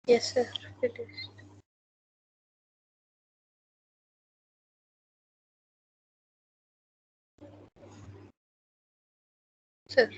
Yes, sir. It is. Sir.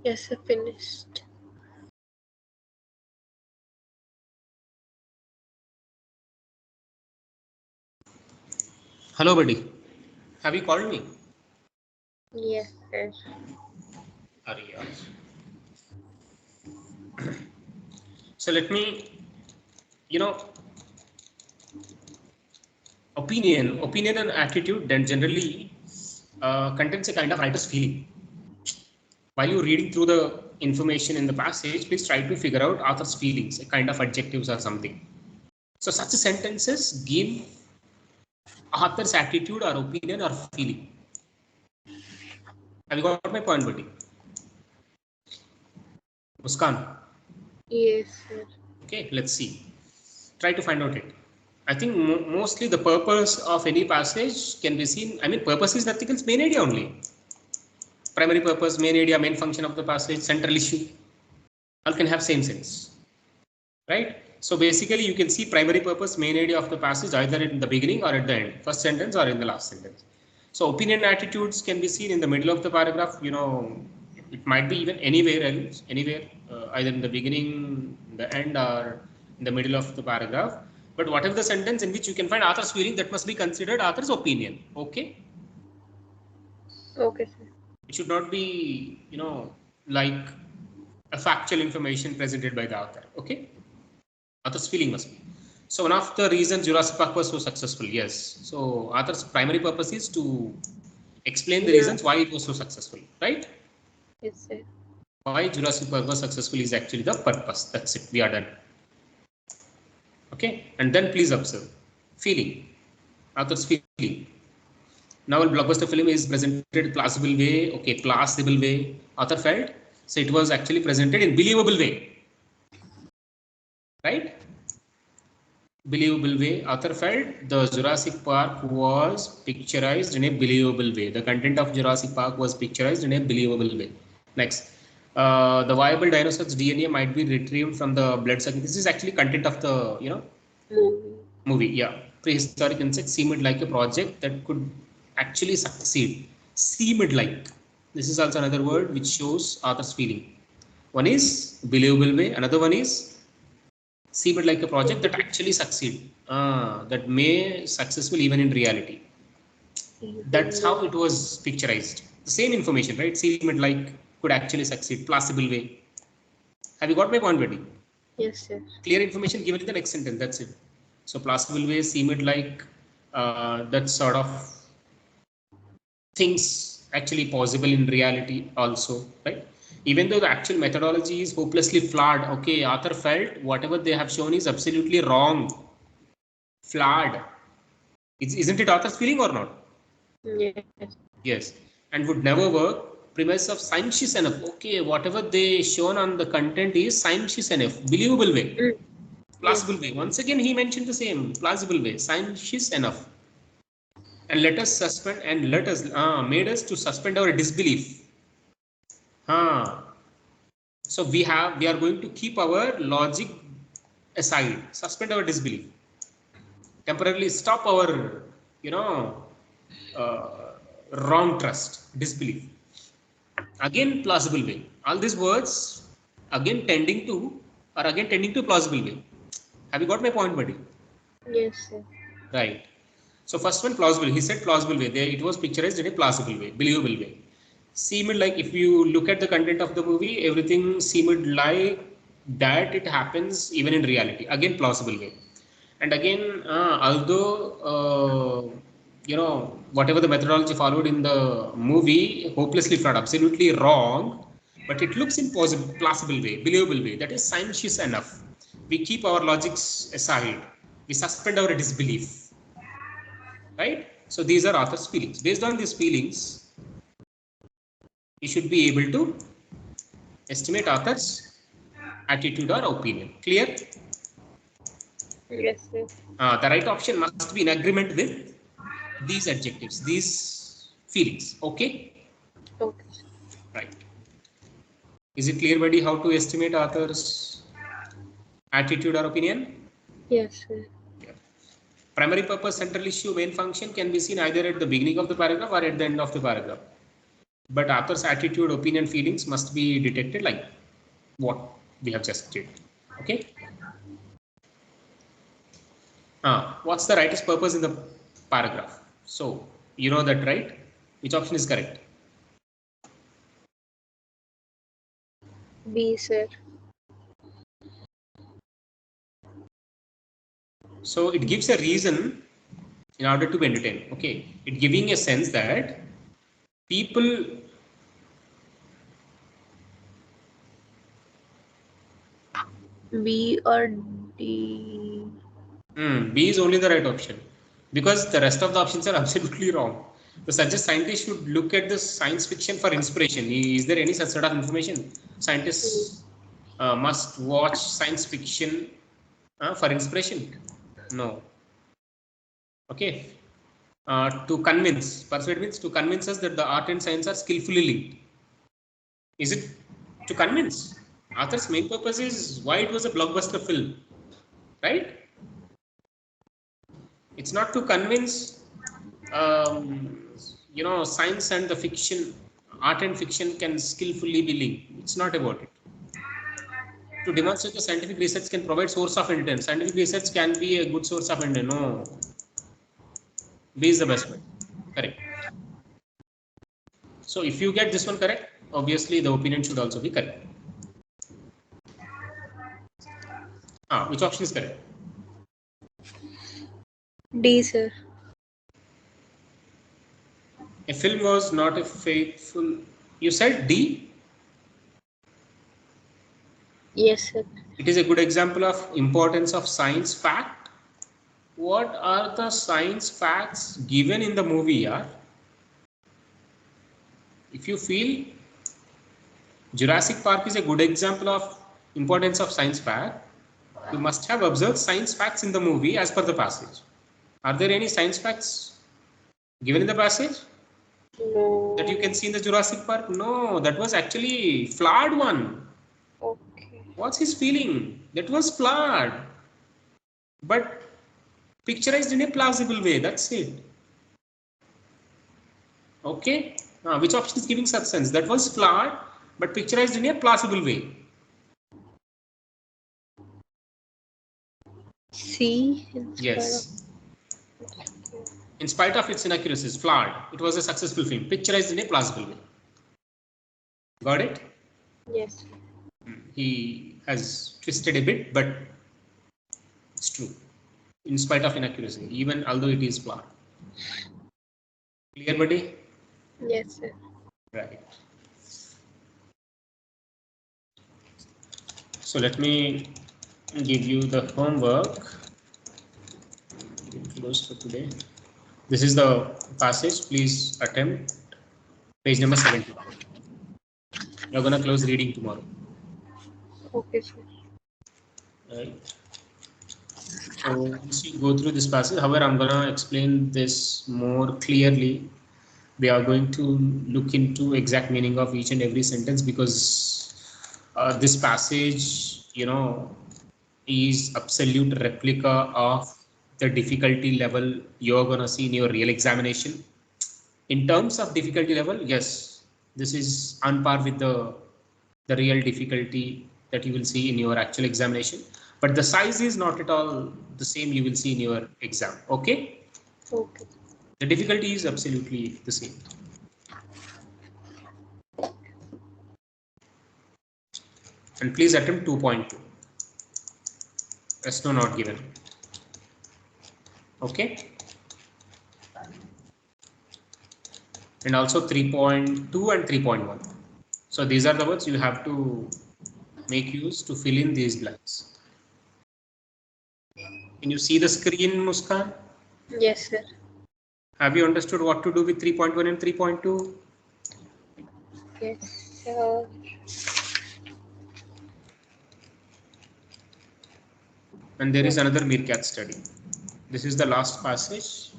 Yes, sir. Finished. Hello, buddy. Have you called me? Yes, sir. Arias. So let me, you know, opinion and attitude then generally contains a kind of writer's feeling. While you're reading through the information in the passage, please try to figure out author's feelings, a kind of adjectives or something. So such sentences give author's attitude or opinion or feeling. Have you got my point, buddy? Muskan. Yes, sir. Okay, let's see. Try to find out it. I think mostly the purpose of any passage can be seen. I mean, purpose is nothing else, main idea only. Primary purpose, main idea, main function of the passage, central issue. All can have same sense, right? So basically, you can see primary purpose, main idea of the passage either in the beginning or at the end, first sentence or in the last sentence. So opinion attitudes can be seen in the middle of the paragraph. It might be even anywhere else, anywhere, either in the beginning, the end, or in the middle of the paragraph. But whatever the sentence in which you can find author's feeling, that must be considered author's opinion. Okay. Okay, sir. It should not be, like a factual information presented by the author. Okay. Author's feeling must be. So one of the reasons Jurassic Park was so successful, yes. So author's primary purpose is to explain the Yeah. reasons why it was so successful, right? Yes, sir. Why Jurassic Park was successful is actually the purpose. That's it. We are done. Okay. And then please observe feeling. Author's feeling. Now a blockbuster film is presented plausible way. Okay, plausible way. Author felt so it was actually presented in believable way, right? Believable way. Author felt the Jurassic Park was picturized in a believable way. The content of Jurassic Park was picturized in a believable way. Next, the viable dinosaur's DNA might be retrieved from the blood sucking. This is actually content of the Movie. movie. Yeah, prehistoric insects seemed like a project that could actually succeed. Seemed like. This is also another word which shows author's feeling. One is believable way. Another one is seemed like a project that actually succeed, that may successful even in reality. That's how it was picturized. The same information, right? Seemed like could actually succeed, plausible way. Have you got my point, Betty? Yes, sir. Clear information given in the next sentence. That's it. So plausible way seemed like that sort of things actually possible in reality also, right? Even though the actual methodology is hopelessly flawed, okay, author felt whatever they have shown is absolutely wrong, flawed. Isn't it author's feeling or not? Yes. Yes, and would never work. Premise of science is enough. Okay, whatever they shown on the content is science is enough. Believable way, plausible Yes. way. Once again, he mentioned the same plausible way. Science is enough, and let us suspend and let us made us to suspend our disbelief. So we are going to keep our logic aside, suspend our disbelief, temporarily stop our you know uh, wrong trust, disbelief. Again, plausible way. All these words again tending to plausible way. Have you got my point, buddy? Yes, sir. Right. So first one, plausible. He said plausible way. There it was picturized in a plausible way, believable way. Seemed like if you look at the content of the movie, everything seemed like that it happens even in reality. Again, plausible way. And again, although whatever the methodology followed in the movie, hopelessly flawed, absolutely wrong, but it looks in plausible way, believable way. That is scientious enough. We keep our logics aside. We suspend our disbelief, right? So these are author's feelings. Based on these feelings, you should be able to estimate author's attitude or opinion. Clear? Yes, sir. The right option must be in agreement with these adjectives, these feelings. Okay? Okay. Right. Is it clear, buddy, how to estimate author's attitude or opinion? Yes, sir. Yeah. Primary purpose, central issue, main function can be seen either at the beginning of the paragraph or at the end of the paragraph. but author's attitude, opinion, feelings must be detected like what we have just did. Okay. What's the writer's purpose in the paragraph? So you know that, right? Which option is correct? B, sir. So it gives a reason in order to be entertained. Okay, it giving a sense that people B or D? B is only the right option because the rest of the options are absolutely wrong. So such a scientist should look at the science fiction for inspiration. Is there any such sort of information? Scientists must watch science fiction for inspiration? No. Okay. To convince, persuade means to convince us that the art and science are skillfully linked. Is it to convince? Author's main purpose is why it was a blockbuster film, right? It's not to convince, um, science and the fiction, art and fiction can skillfully be linked. It's not about it. To demonstrate the scientific research can provide source of intent. Scientific research can be a good source of intent. No, B is the best one. Correct. So if you get this one correct, obviously the opinion should also be correct. Which option is correct? D, sir. A film was not a faithful. You said D? Yes, sir. It is a good example of importance of science fact. What are the science facts given in the movie? Yeah? If you feel Jurassic Park is a good example of importance of science fact, you must have observed science facts in the movie as per the passage. Are there any science facts given in the passage No. that you can see in the Jurassic Park? No, that was actually flawed one. Okay. What's his feeling? That was flawed, but picturized in a plausible way. That's it. Okay. Which option is giving such sense? That was flawed, but picturized in a plausible way. C. Yes. In spite of its inaccuracies, flawed, it was a successful film, picturized in a plausible way. Got it? Yes. He has twisted a bit, but it's true. In spite of inaccuracy, even although it is flawed. Clear, buddy? Yes, sir. Right. So let me give you the homework. Close for today. This is the passage. Please attempt page number 70. You're gonna close reading tomorrow. Okay, sir. Right. So once you go through this passage, however, I'm gonna explain this more clearly. We are going to look into exact meaning of each and every sentence because this passage, is absolute replica of the difficulty level you're gonna see in your real examination. In terms of difficulty level, yes, this is on par with the real difficulty that you will see in your actual examination, but the size is not at all the same you will see in your exam. Okay, Okay. the difficulty is absolutely the same. And please attempt 2.2. Rest no not given. Okay, and also 3.2 and 3.1. So these are the words you have to make use to fill in these blanks. Can you see the screen, Muskan? Yes, sir. Have you understood what to do with 3.1 and 3.2? Yes, sir. And there is another Meerkat study. This is the last passage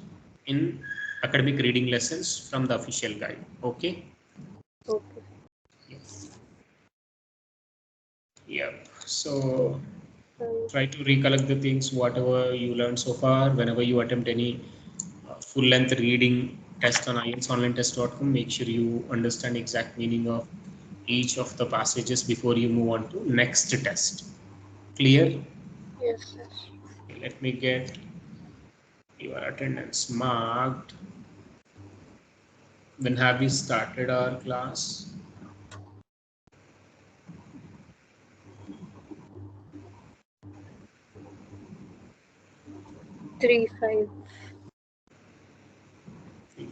in academic reading lessons from the official guide. Okay. Okay. Yeah. So try to recollect the things, whatever you learned so far, whenever you attempt any full length reading test on IELTSonlinetest.com. Make sure you understand exact meaning of each of the passages before you move on to next test. Clear? Yes, sir. Let me get your attendance marked. When have we started our class? 3-5. 3-5.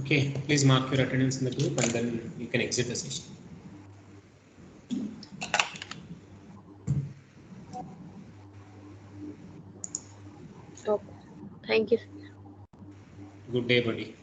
Okay, please mark your attendance in the group and then you can exit the session. Okay. Thank you. Good day, buddy.